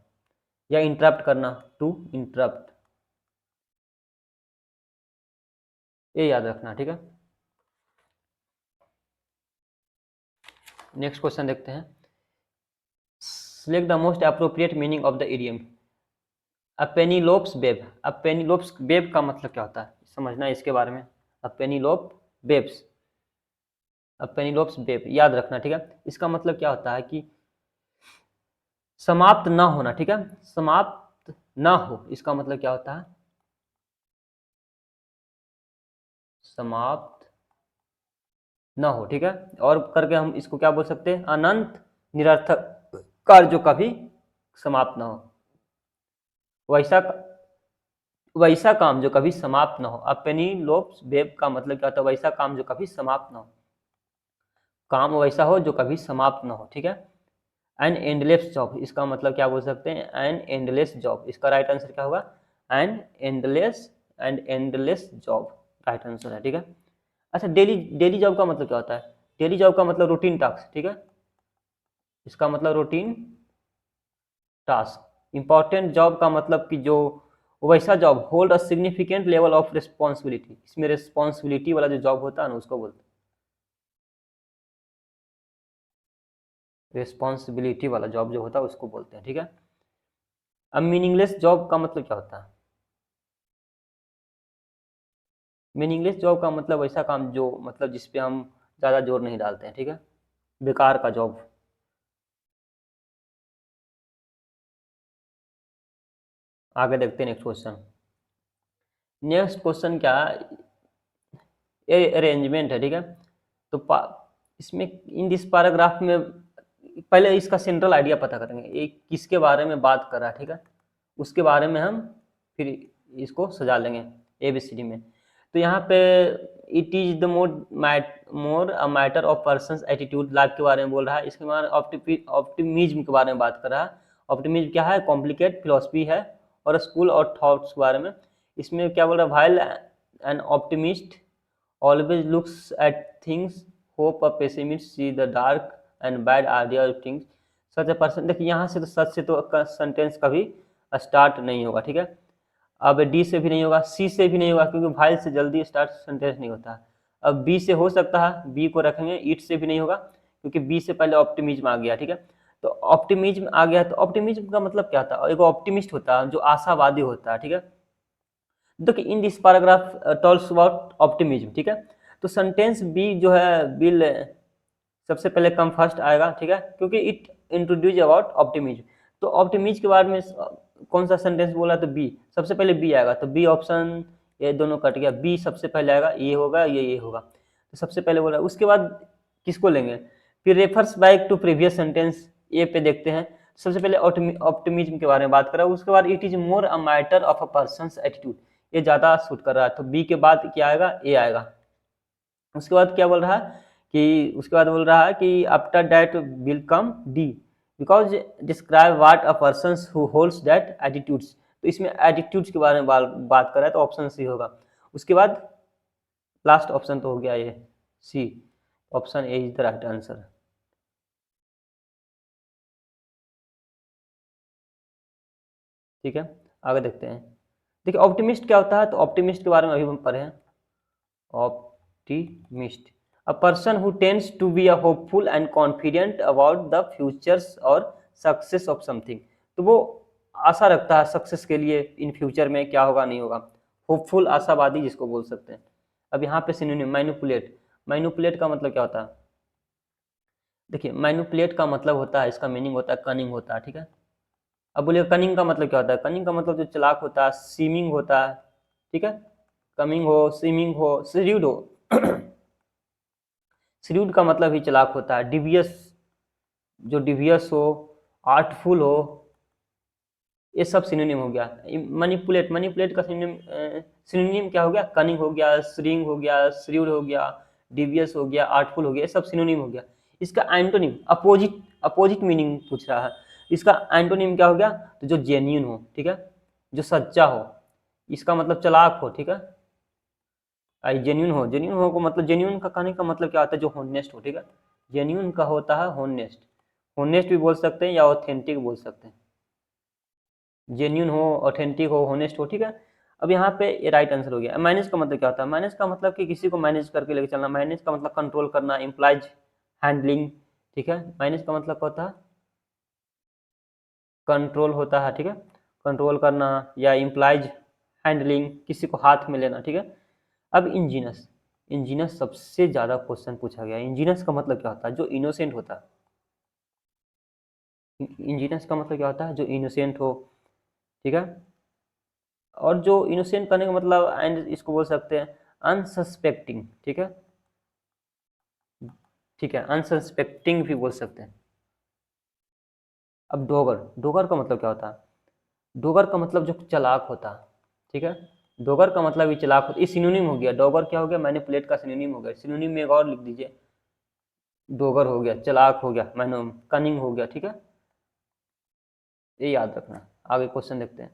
या इंटरप्ट करना, टू इंटरप्ट, ये याद रखना, ठीक है। नेक्स्ट क्वेश्चन देखते हैं। Select the most appropriate meaning of the idiom. A Penelope's web, a Penelope's web का मतलब क्या होता है, समझना है इसके बारे में। अ पेनीलोप बेब्स, अ पेनीलोप्स बेब याद रखना, ठीक है। इसका मतलब क्या होता है कि समाप्त ना होना, ठीक है, समाप्त ना हो, इसका मतलब क्या होता है, समाप्त ना हो, ठीक है। और करके हम इसको क्या बोल सकते हैं, अनंत निरर्थक कार्य जो कभी समाप्त ना हो, वैसा वैसा काम जो कभी समाप्त ना हो। अपनी लोप्स वेब का मतलब क्या होता है, वैसा काम जो कभी समाप्त ना हो, काम वैसा हो जो कभी समाप्त ना हो, ठीक है। एन एंडलेस जॉब, इसका मतलब क्या बोल सकते हैं, एन एंडलेस जॉब, इसका राइट आंसर क्या होगा, an endless, and endless job right answer है, ठीक है। अच्छा, डेली, डेली जॉब का मतलब क्या होता है, डेली जॉब का मतलब रूटीन टास्क, ठीक है, इसका मतलब रूटीन टास्क। इंपॉर्टेंट जॉब का मतलब कि जो वैसा job hold a significant level of responsibility, इसमें रिस्पॉन्सिबिलिटी वाला जो जॉब होता है ना उसको बोलते हैं, रिस्पॉन्सिबिलिटी वाला जॉब जो होता है उसको बोलते हैं, ठीक है। अब मीनिंगलेस जॉब का मतलब क्या होता है, मीनिंगलेस जॉब का मतलब ऐसा काम जो मतलब जिसपे हम ज़्यादा जोर नहीं डालते हैं, ठीक है, बेकार का जॉब। आगे देखते हैं नेक्स्ट क्वेश्चन। नेक्स्ट क्वेश्चन क्या, ये अरेंजमेंट है, ठीक है। तो इसमें इन दिस पैराग्राफ में पहले इसका सेंट्रल आइडिया पता करेंगे, ये किसके बारे में बात कर रहा है, ठीक है, उसके बारे में हम फिर इसको सजा लेंगे एबीसीडी में। तो यहाँ पे it is the more a matter of person attitude, life के बारे में बोल रहा है। इसके बाद ऑप्टिमिज्म के बारे में बात कर रहा है। ऑप्टिमिज्म क्या है, कॉम्प्लिकेट फिलोसफी है और स्कूल और थॉट्स के बारे में। इसमें क्या बोल रहा है, while an optimist always looks at things, hope a pessimist see the dark and bad idea of things, such a person। देखिए यहाँ से तो सच से तो सेंटेंस कभी स्टार्ट नहीं होगा, ठीक है। अब डी से भी नहीं होगा, सी से भी नहीं होगा, क्योंकि भाइल से जल्दी स्टार्ट सेंटेंस नहीं होता है। अब बी से हो सकता है, बी को रखेंगे। ईट से भी नहीं होगा, क्योंकि बी से पहले ऑप्टिमिज्म आ गया, ठीक है। तो ऑप्टिमिज्म आ गया, तो ऑप्टिमिज्म का मतलब क्या था, एक ऑप्टिमिस्ट होता है जो आशावादी होता है, ठीक है। देखिए in this paragraph talks about optimism, ठीक है। तो सेंटेंस बी जो है, बिल सबसे पहले कम फर्स्ट आएगा, ठीक है, क्योंकि इट इंट्रोड्यूस अबाउट ऑप्टिमिज्म। तो ऑप्टिमिज्म के बारे में कौन सा सेंटेंस बोला, तो बी, सबसे पहले बी आएगा, तो बी ऑप्शन, ये दोनों कट गया, बी सबसे पहले आएगा, ये होगा, ये होगा। तो सबसे पहले बोला, उसके बाद किसको लेंगे, फिर refers back to previous sentence, A पे देखते हैं। सबसे पहले ऑप्टिमिज्म के बारे में बात करा, उसके बाद it is more a matter of a person's attitude, ये ज्यादा सूट कर रहा है, तो बी के बाद क्या आएगा, ए आएगा। उसके बाद क्या बोल रहा है कि, उसके बाद बोल रहा है कि after that will come D, because describe what a person who holds that attitudes. तो इसमें एटीट्यूड्स के बारे में बात कर रहा है, तो ऑप्शन सी होगा। उसके बाद लास्ट ऑप्शन तो हो गया ये C, option A is the right answer, ठीक है। आगे देखते हैं। देखिए ऑप्टिमिस्ट क्या होता है, तो ऑप्टिमिस्ट के बारे में अभी हम पढ़े हैं। Optimist, a person who tends to be a hopeful and confident about the futures और सक्सेस ऑफ समथिंग। तो वो आशा रखता है सक्सेस के लिए इन फ्यूचर में, क्या होगा नहीं होगा, होपफुल, आशावादी जिसको बोल सकते हैं। अब यहाँ पे सिनोनिम मैनिपुलेट, मैनिपुलेट का मतलब क्या होता है, देखिए मैनिपुलेट का मतलब होता है, इसका मीनिंग होता है कनिंग होता है, ठीक है। अब बोलिए कनिंग का मतलब क्या होता है, कनिंग का मतलब जो चालाक होता है, सीमिंग होता है, ठीक है, कमिंग हो, सीमिंग हो, श्रीड हो श्रीड का मतलब ही चालाक होता है, डिवियस, जो डिवियस हो, आर्टफुल हो, ये सब सिनोनिम हो गया। मैनिपुलेट, मैनिपुलेट का सिनोनिम क्या हो गया, कनिंग हो गया, श्रिंग हो गया, श्रीड हो गया, डिवियस हो गया, आर्टफुल हो गया, ये सब सिनोनिम हो गया। इसका एंटोनिम, अपोजिट, अपोजिट मीनिंग पूछ रहा है, इसका एंटोनिम क्या हो गया, तो जो जेन्यून हो, ठीक है, जो सच्चा हो, इसका मतलब चालाक हो, ठीक है। आई जेन्यून हो, जेन्यून हो को मतलब, जेन्यून का कहने का मतलब क्या होता है, जो होनेस्ट हो, ठीक है, जेन्यून का होता है होनेस्ट, होनेस्ट भी बोल सकते हैं या ऑथेंटिक बोल सकते हैं, जेन्यून हो, ऑथेंटिक हो, होनेस्ट हो, ठीक है। अब यहाँ पे ये राइट आंसर हो गया। मैनेज का मतलब क्या होता है, मैनेज का मतलब कि किसी को मैनेज करके लेके चलना, मैनेज का मतलब कंट्रोल करना, इम्प्लाइज हैंडलिंग, ठीक है, मैनेज का मतलब क्या होता है, कंट्रोल होता है, ठीक है, कंट्रोल करना या इम्प्लाइज हैंडलिंग, किसी को हाथ में लेना, ठीक है। अब इंजीनियस, इंजीनियस सबसे ज़्यादा क्वेश्चन पूछा गया। इंजीनियस का मतलब क्या होता है, जो इनोसेंट होता है, इंजीनियस का मतलब क्या होता है, जो इनोसेंट हो, ठीक है, और जो इनोसेंट करने का मतलब, एंड इसको बोल सकते हैं अनसस्पेक्टिंग, ठीक है, ठीक है, अनसस्पेक्टिंग भी बोल सकते हैं। अब डोगर, डोगर का मतलब क्या होता है, डोगर का मतलब जो चालाक होता है, ठीक है, डोगर का मतलब ये चालाक होता है, ये सिनोनिम हो गया, डोगर क्या हो गया, मैनिपुलेट का सिनोनिम हो गया, सिनोनिम में एक और लिख दीजिए, डोगर हो गया, चालाक हो गया, मैनो कनिंग हो गया, ठीक है, ये याद रखना। आगे क्वेश्चन देखते हैं,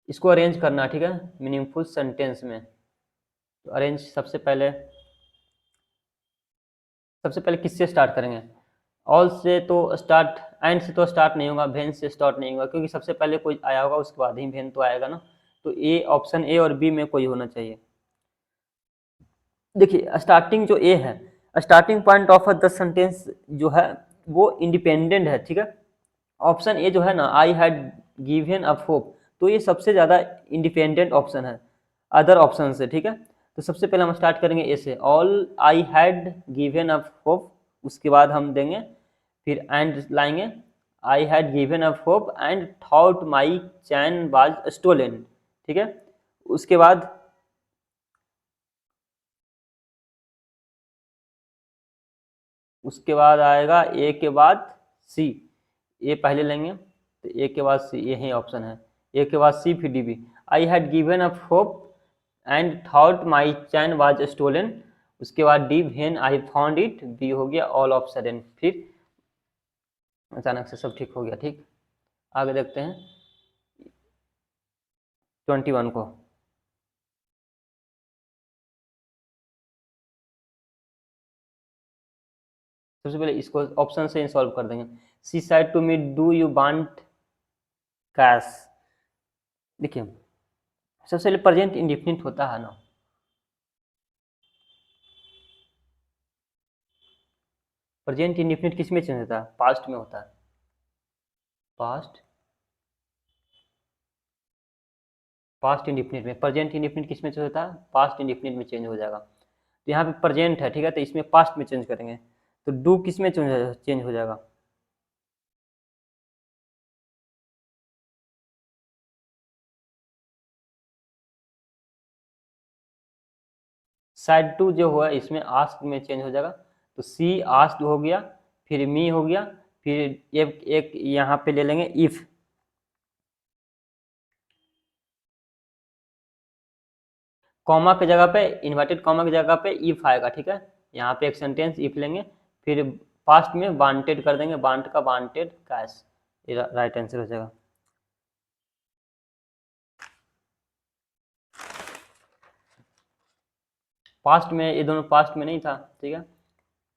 इसको अरेंज करना, ठीक है, मीनिंगफुल सेंटेंस में। तो अरेंज, सबसे पहले किससे स्टार्ट करेंगे, ऑल से तो स्टार्ट, एंड से तो स्टार्ट नहीं होगा, भेन से स्टार्ट नहीं होगा, क्योंकि सबसे पहले कोई आया होगा उसके बाद ही भेन तो आएगा ना। तो ए, ऑप्शन ए और बी में कोई होना चाहिए। देखिए स्टार्टिंग जो ए है, starting point of the sentence जो है वो इंडिपेंडेंट है, ठीक है। ऑप्शन ए जो है ना, आई हैड गिवन अप होप, तो ये सबसे ज़्यादा इंडिपेंडेंट ऑप्शन है अदर ऑप्शन से, ठीक है। तो सबसे पहले हम स्टार्ट करेंगे ए से, all I had given up hope, उसके बाद हम देंगे, फिर एंड लाएंगे, I had given up hope and thought my chain was stolen, ठीक है। उसके बाद, उसके बाद आएगा ए के बाद सी, ए पहले लेंगे, तो ए के बाद सी, ये ही ऑप्शन है, ए के बाद सी फिर D B. I had given up hope and thought my chain was stolen, उसके बाद D when I found it, B हो गया ऑल ऑफ सडन, फिर अचानक से सब ठीक हो गया, ठीक। आगे देखते हैं 21 को, सबसे पहले इसको ऑप्शन से सॉल्व कर देंगे। She said to me do you want cash, देखिए सबसे पहले प्रेजेंट इंडिफिनिट होता है ना, प्रेजेंट इंडिफिनिट किस में चेंज होता है, पास्ट में होता है, पास्ट, पास्ट इंडिफिनिट में, प्रेजेंट इंडिफिनिट किस में चेंज होता है, पास्ट इंडिफिनिट में चेंज हो जाएगा। तो यहाँ पे प्रेजेंट है, ठीक है, तो इसमें पास्ट में चेंज करेंगे, तो डू किस में चेंज हो जाएगा, साइड टू जो हुआ इसमें आस्क में चेंज हो जाएगा, तो सी आस्क हो गया, फिर मी हो गया, फिर एक यहाँ पे ले लेंगे इफ, कॉमा की जगह पे, इन्वर्टेड कॉमा की जगह पे इफ आएगा, ठीक है। यहाँ पे एक सेंटेंस इफ लेंगे, फिर पास्ट में वांटेड कर देंगे, वांट का वांटेड कैश, ये राइट आंसर हो जाएगा। पास्ट में, ये दोनों पास्ट में नहीं था, ठीक है,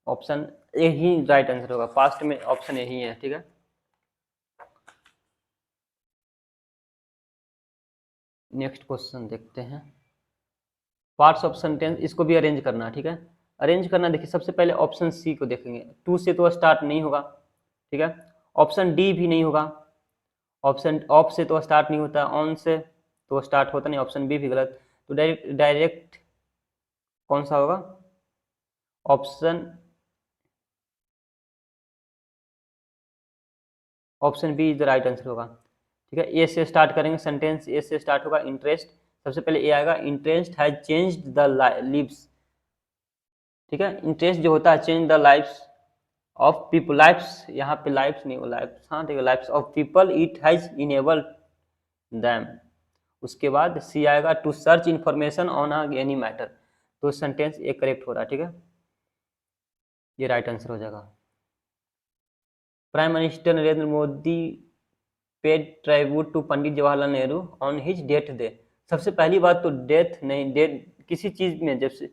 option A he right answer होगा, पास्ट में ऑप्शन ए ही है, ठीक है। नेक्स्ट क्वेश्चन देखते हैं, पार्ट्स ऑफ सेंटेंस, इसको भी अरेंज करना, ठीक है। अरेंज करना, देखिए सबसे पहले ऑप्शन सी को देखेंगे, टू से तो स्टार्ट नहीं होगा, ठीक है, ऑप्शन डी भी नहीं होगा, ऑप्शन ऑफ से तो स्टार्ट नहीं होता, ऑन से तो स्टार्ट होता नहीं, ऑप्शन बी भी गलत। तो डायरेक्ट डायरेक्ट कौन सा होगा? Option option B is the right answer होगा। ठीक है, ए से स्टार्ट करेंगे, सेंटेंस ए से स्टार्ट होगा। इंटरेस्ट, सबसे पहले ए आएगा, interest has changed the lives. ठीक है, इंटरेस्ट जो होता है change the lifes of people, lifes यहाँ पे लाइफ्स नहीं, वो लाइफ्स, हाँ ठीक है, lifes of people it has enabled them. उसके बाद सी आएगा, to search information on any matter. तो सेंटेंस ए करेक्ट हो रहा है। ठीक है, ये राइट आंसर हो जाएगा। Prime minister Narendra Modi paid tribute to Pandit Jawaharlal Nehru on his death day. सबसे पहली बात तो डेथ नहीं, डेथ किसी चीज में जब से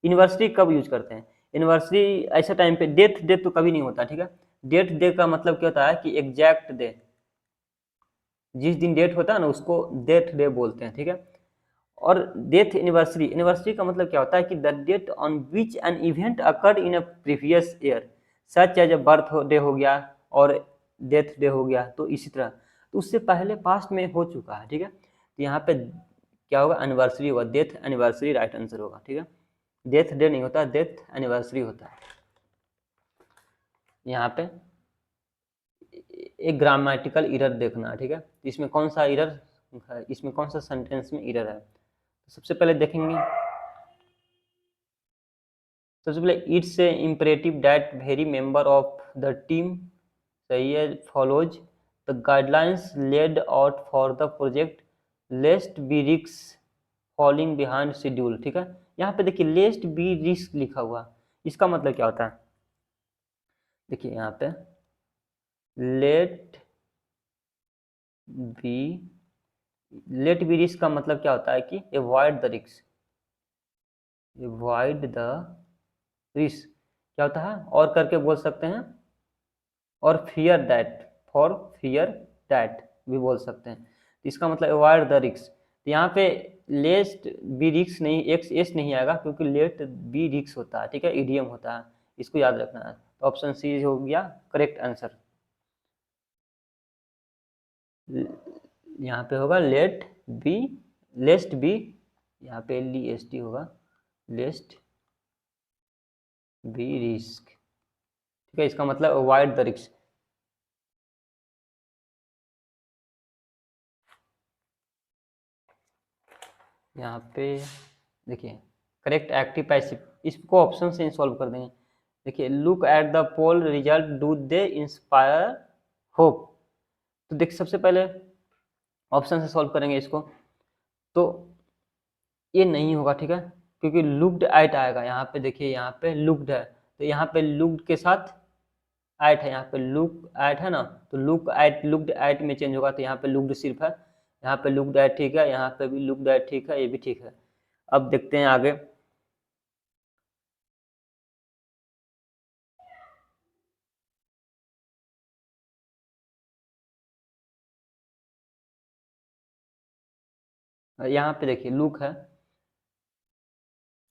यूनिवर्सिटी कब यूज करते हैं? यूनिवर्सिटी ऐसा टाइम पे, डेथ डे तो कभी नहीं होता। ठीक है, डेथ डे का मतलब क्या होता है कि एग्जैक्ट डे, जिस दिन डेट होता है ना उसको डेथ डे बोलते हैं। ठीक है, और डेथ एनिवर्सरी, एनिवर्सरी का मतलब क्या होता है कि the date on which an event occurred in a previous year, such as birthday हो गया और डेथ डे हो गया, तो इसी तरह तो उससे पहले पास्ट में हो चुका है। ठीक है, तो यहाँ पे क्या होगा? एनिवर्सरी होगा, डेथ एनिवर्सरी राइट आंसर होगा। ठीक है, डेथ डे नहीं होता, डेथ एनिवर्सरी होता है। यहाँ पे एक ग्रामेटिकल एरर देखना है। ठीक है, इसमें कौन सा एरर है, इसमें कौन सा सेंटेंस में एरर है? तो सबसे पहले देखेंगे, सबसे पहले it's a imperative that very member of the team, सही है, follows the guidelines laid out for the project lest be रिक्स फॉलिंग बिहाइंड शेड्यूल। ठीक है, यहाँ पे देखिए लेस्ट बी रिस्क लिखा हुआ, इसका मतलब क्या होता है? देखिए यहाँ पे let B, let B risk का मतलब क्या होता है कि avoid the risk, avoid the risk क्या होता है? और करके बोल सकते हैं, और fear that, for fear that भी बोल सकते हैं। तो इसका मतलब अवॉइड द रिस्क। तो यहाँ पे लेस्ट बी रिक्स नहीं, एक्स एस नहीं आएगा क्योंकि लेट बी रिक्स होता है। ठीक है, इडियम होता है, इसको याद रखना है। तो ऑप्शन सी हो गया करेक्ट आंसर। यहाँ पे होगा लेट बी, लेस्ट बी, यहाँ पे एल डी एस टी होगा, लेस्ट बी रिस्क। ठीक है, इसका मतलब अवॉइड द रिस्क। यहाँ पे देखिए करेक्ट एक्टिव पैसिव, इसको ऑप्शन से सॉल्व कर देंगे। देखिए look at the pole result do they inspire hope. तो देखिए सबसे पहले ऑप्शन से सॉल्व करेंगे इसको, तो ये नहीं होगा। ठीक है, क्योंकि लुक्ड एट आएगा, यहाँ पे देखिए यहाँ पे लुक्ड है, तो यहाँ पे लुक्ड के साथ एट है, यहाँ पे लुक एट है ना, तो लुक एट लुक्ड एट में चेंज होगा, तो यहाँ पे लुक्ड सिर्फ है, यहाँ पे लुक्ड एट ठीक है, यहाँ पे भी लुक्ड एट ठीक है, ये भी ठीक है। अब देखते हैं आगे। यहाँ पे देखिए लुक है,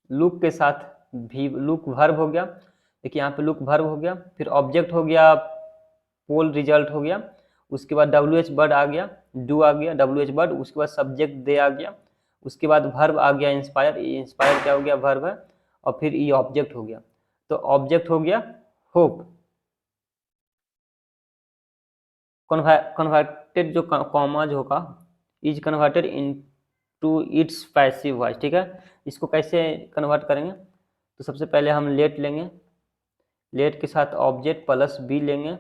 लुक के साथ भी लुक वर्ब हो गया। देखिए यहाँ पे लुक वर्ब हो गया, फिर ऑब्जेक्ट हो गया, पोल रिजल्ट हो गया, उसके बाद डब्ल्यू एच वर्ड आ गया, डू आ गया, डब्ल्यू एच वर्ड, उसके बाद सब्जेक्ट दे आ गया, उसके बाद वर्ब आ गया इंस्पायर, इंस्पायर क्या हो गया? वर्ब है, और फिर ये ऑब्जेक्ट हो गया, तो ऑब्जेक्ट हो गया होप। कन्वर्टेड जो कॉमा जो होगा, is converted into its passive voice. ठीक है, इसको कैसे कन्वर्ट करेंगे? तो सबसे पहले हम लेट लेंगे, लेट के साथ ऑब्जेक्ट प्लस बी लेंगे,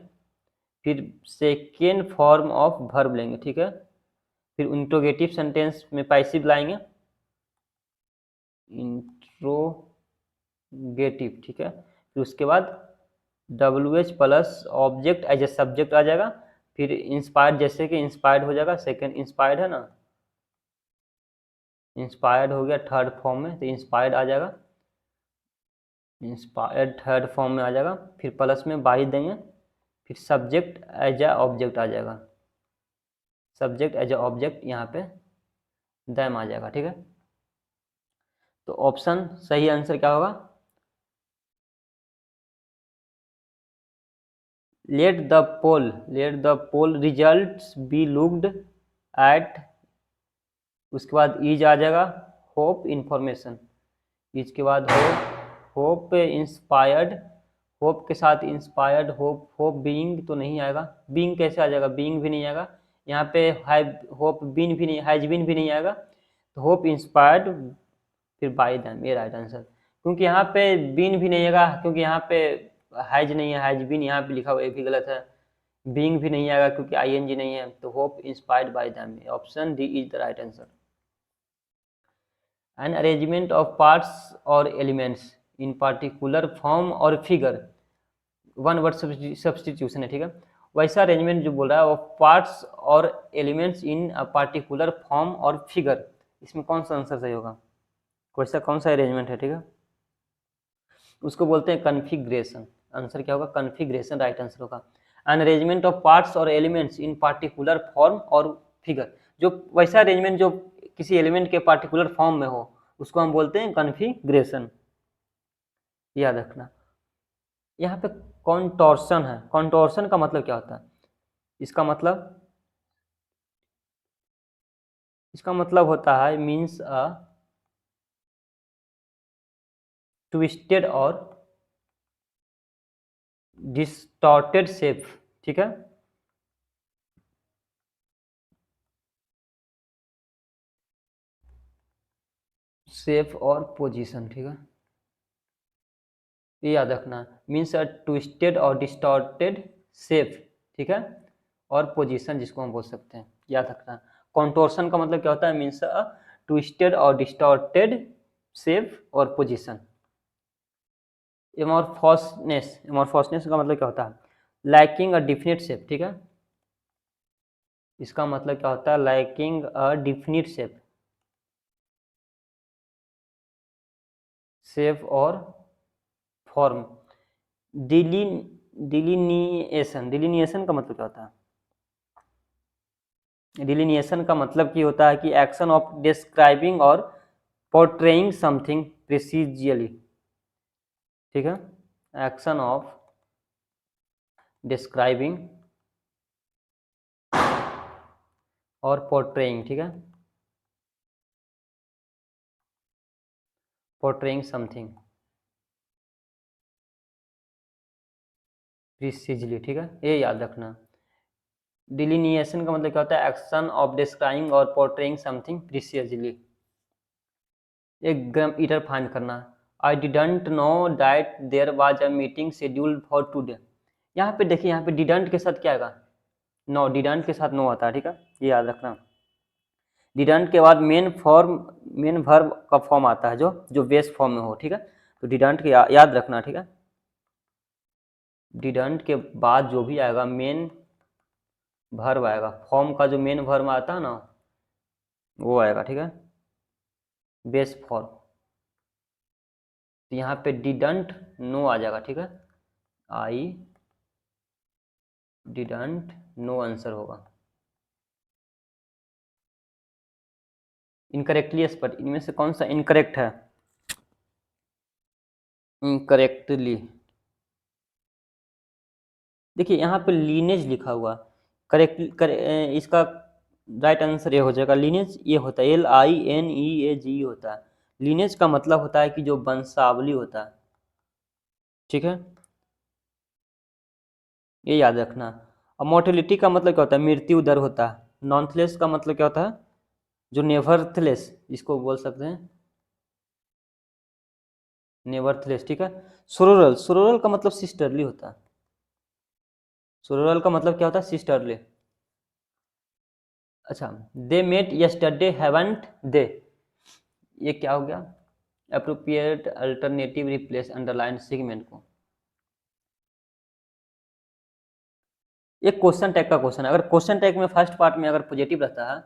फिर सेकेंड फॉर्म ऑफ वर्ब लेंगे। ठीक है, फिर इंट्रोगेटिव सेंटेंस में पैसिव लाएंगे, इंट्रोगेटिव। ठीक है, फिर उसके बाद W H plus object as a subject आ जाएगा, फिर इंस्पायर्ड, जैसे कि इंस्पायर्ड हो जाएगा, सेकंड इंस्पायर्ड है ना, इंस्पायर्ड हो गया थर्ड फॉर्म में, तो इंस्पायर्ड आ जाएगा, इंस्पायर्ड थर्ड फॉर्म में आ जाएगा, फिर प्लस में बाई देंगे, फिर सब्जेक्ट एज ए ऑब्जेक्ट आ जाएगा, सब्जेक्ट एज ए ऑब्जेक्ट यहाँ पे दैम आ जाएगा। ठीक है, तो ऑप्शन सही आंसर क्या होगा? Let the poll results be looked at, उसके बाद इज आ जाएगा, होप इंफॉर्मेशन, इज के बाद होप इंस्पायर्ड, होप के साथ इंस्पायर्ड, होप बीइंग तो नहीं आएगा, बीइंग कैसे आ जाएगा, बीइंग भी नहीं आएगा यहाँ पे, होप बीन भी नहीं, हैज बीन भी नहीं आएगा, तो होप इंस्पायर्ड फिर बाय देम, ये राइट आंसर, क्योंकि यहाँ पे बीन भी नहीं आएगा, क्योंकि यहाँ पे हैज नहीं है, हैज बीन यहाँ पे लिखा हुआ, ये भी गलत है, बीइंग भी नहीं आएगा क्योंकि आईएनजी नहीं है, तो hope inspired by them, option D is the right answer. An arrangement of parts और एलिमेंट्स इन पार्टिकुलर फॉर्म और फिगर, वन वर्ड सब्सटीट्यूशन है, ठीक है, वैसा अरेंजमेंट जो बोल रहा है वो पार्ट्स और एलिमेंट्स इन पार्टिकुलर फॉर्म और फिगर, इसमें कौन सा आंसर सही होगा, वैसा कौन सा अरेंजमेंट है, ठीक है, उसको बोलते हैं कन्फिग्रेशन, आंसर क्या होगा, कन्फिग्रेशन राइट आंसर होगा। एन अरेंजमेंट ऑफ पार्ट्स और एलिमेंट्स इन पार्टिकुलर फॉर्म और फिगर, जो वैसा अरेंजमेंट जो किसी एलिमेंट के पार्टिकुलर फॉर्म में हो उसको हम बोलते हैं कन्फिग्रेशन, याद रखना। यहाँ पे कॉन्टोर्शन है, कॉन्टोर्शन का मतलब क्या होता है, इसका मतलब होता है मीन्स अ ट्विस्टेड और डिस्टॉर्टेड शेप, ठीक है, शेप और पोजीशन, ठीक है, ये याद रखना, मीन्स अ ट्विस्टेड और डिस्टॉर्टेड शेप, ठीक है, और पोजीशन जिसको हम बोल सकते हैं, याद रखना। कॉन्टोर्शन का मतलब क्या होता है, मीन्स अ ट्विस्टेड और डिस्टॉर्टेड शेप और पोजीशन। एमॉर्फोसनेस का मतलब क्या होता है, लैकिंग अ डिफिनिट शेप, ठीक है, इसका मतलब क्या होता है, लैकिंग अ डिफिनिट शेप और फॉर्म। डिलीनिएशन का मतलब क्या होता है, डिलीनिएशन का मतलब की होता है कि एक्शन ऑफ डिस्क्राइबिंग और पोर्ट्रेइंग समथिंग प्रिसीजियली, ठीक है, एक्शन ऑफ डिस्क्राइबिंग और पोर्ट्रेइंग, ठीक है, पोर्ट्रेइंग समथिंग प्रिसीजली, ठीक है, ये याद रखना। डिलीनिएशन का मतलब क्या होता है, एक्शन ऑफ डिस्क्राइबिंग और पोर्ट्रेइंग समथिंग प्रिसीजली। एक ग्राम ईटर फाइंड करना, I didn't know that there was a meeting scheduled for today, यहाँ पे देखिए, यहाँ पे डिडंट के साथ क्या आएगा, नो, डिडंट के साथ नो आता है, ठीक है, ये याद रखना। डिडंट के बाद मेन वर्ब का फॉर्म आता है, जो बेस फॉर्म में हो, ठीक है, तो डिडंट के याद रखना, ठीक है, डिडंट के बाद जो भी आएगा मेन वर्ब आएगा, फॉर्म का जो मेन वर्ब आता है ना वो आएगा, ठीक है, बेस फॉर्म, तो यहाँ पे डिडंट नो आ जाएगा, ठीक है, आई डिडंट नो आंसर होगा। इनकरेक्टली स्पट, इनमें से कौन सा इनकरेक्ट है, इनकरेक्टली, देखिए यहाँ पे लीनेज लिखा हुआ, इसका राइट आंसर ये हो जाएगा, लीनेज ये होता है LINEAGE होता है, लीनेज का मतलब होता है कि जो वंशावली होता है, ठीक है, ये याद रखना। और मोर्टेलिटी का मतलब क्या होता है, मृत्यु दर होता है। नॉनथलेस का मतलब क्या होता है, जो नेवरथलेस, इसको बोल सकते हैं नेवरथलेस, ठीक है। सोरोरल का मतलब सिस्टरली होता है, सोरोरल का मतलब क्या होता है, सिस्टरली। अच्छा, दे मेट यस्टरडे हैवंट दे, ये क्या हो गया, appropriate alternative replace underline segment को, एक क्वेश्चन टैग का क्वेश्चन है, अगर क्वेश्चन टैग में फर्स्ट पार्ट में अगर पॉजिटिव रहता है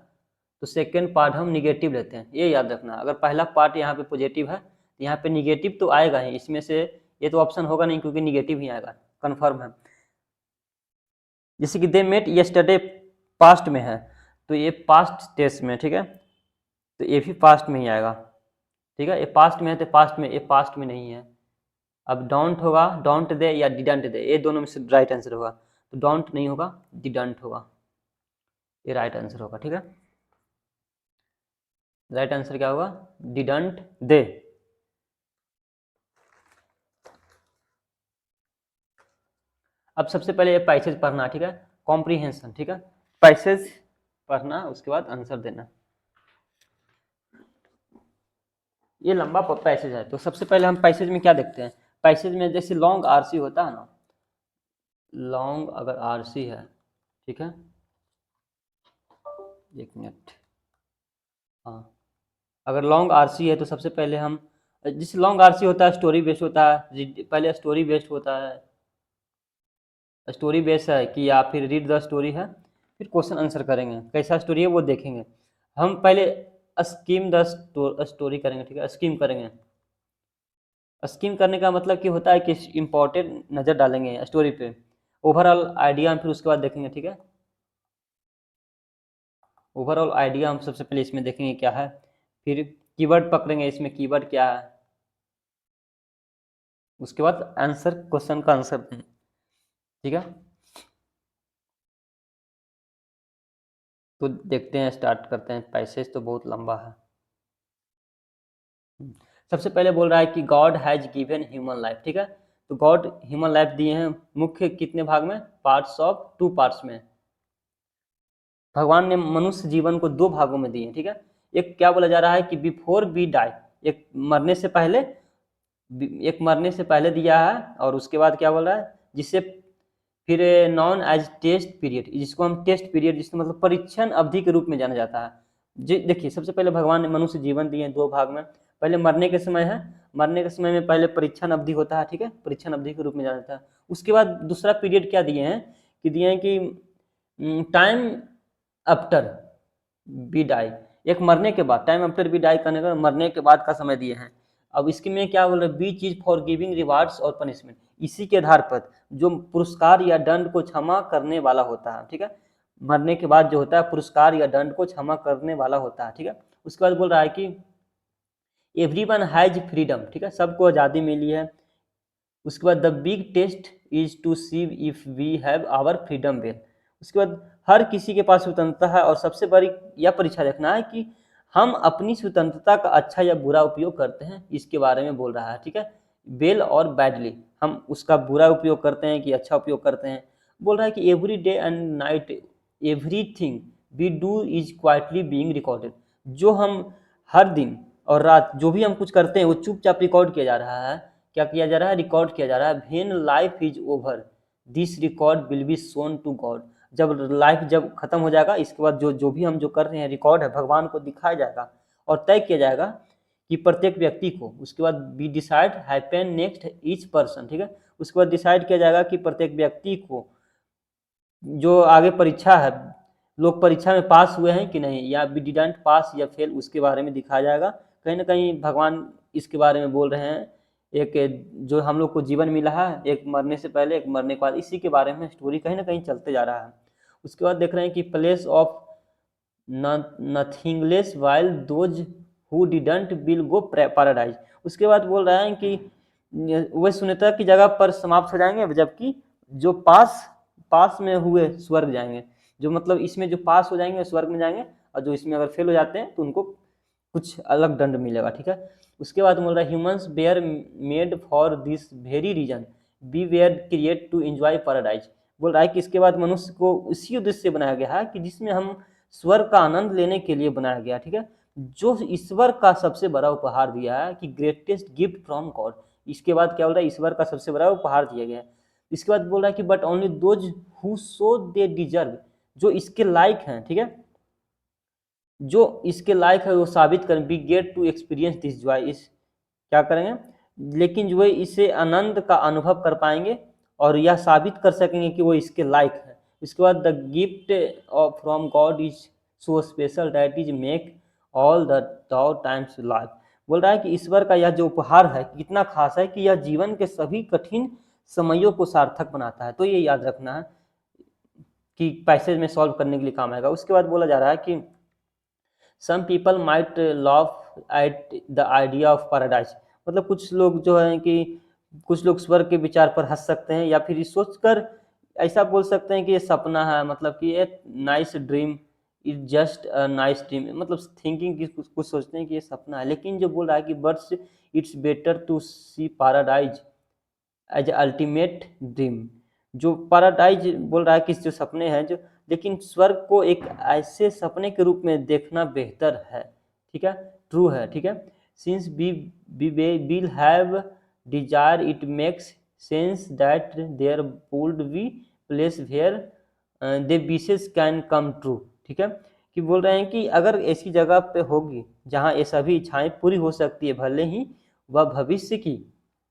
तो सेकंड पार्ट हम निगेटिव लेते हैं, ये याद रखना। अगर पहला पार्ट यहाँ पे पॉजिटिव है तो यहाँ पे निगेटिव तो आएगा ही, इसमें से ये तो ऑप्शन होगा नहीं क्योंकि निगेटिव ही आएगा, कंफर्म है। जैसे कि दे मेट यस्टरडे पास्ट में है तो ये पास्ट टेंस में, ठीक है, तो ये भी पास्ट में ही आएगा, ठीक है, ये पास्ट में है तो पास्ट में, ये पास्ट में नहीं है। अब डोंट होगा, डोंट दे या डिडंट दे, ये दोनों में से राइट आंसर होगा। तो डोंट नहीं होगा, डिडंट होगा, ये राइट आंसर होगा। ठीक है, राइट आंसर क्या होगा, डिडंट दे। अब सबसे पहले ये पैसेज पढ़ना, ठीक है, कॉम्प्रीहेंशन, ठीक है, पैसेज पढ़ना, उसके बाद आंसर देना। ये लंबा पैसेज है, तो सबसे पहले हम पैसेज में क्या देखते हैं, पैसेज में जैसे लॉन्ग आरसी होता है ना, लॉन्ग अगर आरसी है, ठीक है, एक मिनट, हाँ, अगर लॉन्ग आरसी है तो सबसे पहले हम, जैसे लॉन्ग आरसी होता है स्टोरी बेस्ड होता है, पहले स्टोरी बेस्ड होता है, स्टोरी बेस्ड है कि या फिर रीड द स्टोरी है, फिर क्वेश्चन आंसर करेंगे, कैसा स्टोरी है वो देखेंगे। हम पहले स्कीम द स्टोरी करेंगे, ठीक है, स्कीम करेंगे। स्कीम करने का मतलब कि होता है कि इम्पोर्टेंट नज़र डालेंगे स्टोरी पे, ओवरऑल आइडिया हम फिर उसके बाद देखेंगे, ठीक है, ओवरऑल आइडिया हम सबसे पहले इसमें देखेंगे क्या है, फिर कीवर्ड पकड़ेंगे, इसमें कीवर्ड क्या है, उसके बाद आंसर, क्वेश्चन का आंसर देंगे। ठीक है, तो देखते हैं, स्टार्ट करते हैं, पैसेज तो बहुत लंबा है। सबसे पहले बोल रहा है कि God has given human life, ठीक है, तो गॉड ह्यूमन लाइफ दिए हैं मुख्य कितने भाग में, पार्ट्स ऑफ टू पार्ट्स में, भगवान ने मनुष्य जीवन को दो भागों में दिए हैं, ठीक है। एक क्या बोला जा रहा है कि बिफोर वी डाई, एक मरने से पहले, एक मरने से पहले दिया है, और उसके बाद क्या बोल रहा है, जिससे फिर नॉन एज टेस्ट पीरियड, जिसको हम टेस्ट पीरियड, जिसको मतलब परीक्षण अवधि के रूप में जाना जाता है। जी देखिए, सबसे पहले भगवान ने मनुष्य जीवन दिए दो भाग में, पहले मरने के समय है, मरने के समय में पहले परीक्षण अवधि होता है, ठीक है, परीक्षण अवधि के रूप में जाना जाता है। उसके बाद दूसरा पीरियड क्या दिए हैं, कि दिए हैं कि टाइम आफ्टर बी डाई, एक मरने के बाद, टाइम आफ्टर बी डाई करने का, मरने के बाद का समय दिए हैं। अब इसके में क्या बोल रहे हैं, बी चीज फॉर गिविंग रिवार्ड्स और पनिशमेंट, इसी के आधार पर जो पुरस्कार या दंड को क्षमा करने वाला होता है, ठीक है, मरने के बाद जो होता है पुरस्कार या दंड को क्षमा करने वाला होता है, ठीक है। उसके बाद बोल रहा है कि एवरीवन हैज फ्रीडम, ठीक है, सबको आज़ादी मिली है। उसके बाद the big test is to see if we have our freedom well, उसके बाद हर किसी के पास स्वतंत्रता है, और सबसे बड़ी यह परीक्षा देखना है कि हम अपनी स्वतंत्रता का अच्छा या बुरा उपयोग करते हैं, इसके बारे में बोल रहा है, ठीक है, वेल और बैडली, हम उसका बुरा उपयोग करते हैं कि अच्छा उपयोग करते हैं। बोल रहा है कि every day and night everything we do is quietly being recorded, जो हम हर दिन और रात जो भी हम कुछ करते हैं वो चुपचाप रिकॉर्ड किया जा रहा है, क्या किया जा रहा है, रिकॉर्ड किया जा रहा है। When life is over this record will be shown to God, जब लाइफ जब खत्म हो जाएगा, इसके बाद जो जो भी हम जो कर रहे हैं रिकॉर्ड है, भगवान को दिखाया जाएगा और तय किया जाएगा कि प्रत्येक व्यक्ति को। उसके बाद be decide happen next each person, ठीक है, उसके बाद डिसाइड किया जाएगा कि प्रत्येक व्यक्ति को जो आगे परीक्षा है, लोग परीक्षा में पास हुए हैं कि नहीं, या बी डिडंट पास या फेल, उसके बारे में दिखाया जाएगा। कहीं ना कहीं भगवान इसके बारे में बोल रहे हैं, एक जो हम लोग को जीवन मिला है, एक मरने से पहले एक मरने के बाद, इसी के बारे में स्टोरी कहीं ना कहीं चलते जा रहा है। उसके बाद देख रहे हैं कि place of nothingness while those who didn't will go paradise, उसके बाद बोल रहे हैं कि वे शून्यता की जगह पर समाप्त हो जाएंगे, जबकि जो पास में हुए स्वर्ग जाएंगे, जो मतलब इसमें जो पास हो जाएंगे स्वर्ग में जाएंगे, और जो इसमें अगर फेल हो जाते हैं तो उनको कुछ अलग दंड मिलेगा, ठीक है। उसके बाद बोल रहा है humans were made for this very reason we were create to enjoy paradise, बोल रहा है कि इसके बाद मनुष्य को उसी उद्देश्य से बनाया गया है कि जिसमें हम स्वर्ग का आनंद लेने के लिए बनाया गया, ठीक है, जो ईश्वर का सबसे बड़ा उपहार दिया है, कि ग्रेटेस्ट गिफ्ट फ्रॉम गॉड। इसके बाद क्या बोल रहा है, ईश्वर का सबसे बड़ा उपहार दिया गया है। इसके बाद बोल रहा है कि but only those who so they deserve, जो इसके लायक हैं, ठीक है, जो इसके लायक है वो साबित करें, we get to experience this joy, इस क्या करेंगे, लेकिन जो है इसे आनंद का अनुभव कर पाएंगे और यह साबित कर सकेंगे कि वो इसके लायक है। इसके बाद the gift from God is so special that is make all the times life, बोल रहा है कि ईश्वर का यह जो उपहार है कितना खास है कि यह जीवन के सभी कठिन समयों को सार्थक बनाता है। तो ये याद रखना है कि पैसेज में सॉल्व करने के लिए काम आएगा। उसके बाद बोला जा रहा है कि some people might laugh at the idea of paradise, मतलब कुछ लोग जो है कि कुछ लोग स्वर्ग के विचार पर हंस सकते हैं, या फिर सोचकर ऐसा बोल सकते हैं कि ये सपना है, मतलब कि ये nice dream is just a nice dream, मतलब थिंकिंग की कुछ कुछ सोचते हैं कि ये सपना है। लेकिन जो बोल रहा है कि buts it's better to see paradise as ultimate dream, जो पैराडाइज बोल रहा है कि जो सपने हैं जो, लेकिन स्वर्ग को एक ऐसे सपने के रूप में देखना बेहतर है, ठीक है, ट्रू है, ठीक है। Since we will have desire it makes sense that there would be place where their wishes can come true, ठीक है, कि बोल रहे हैं कि अगर ऐसी जगह पे होगी जहाँ ये सभी इच्छाएं पूरी हो सकती है, भले ही वह भविष्य की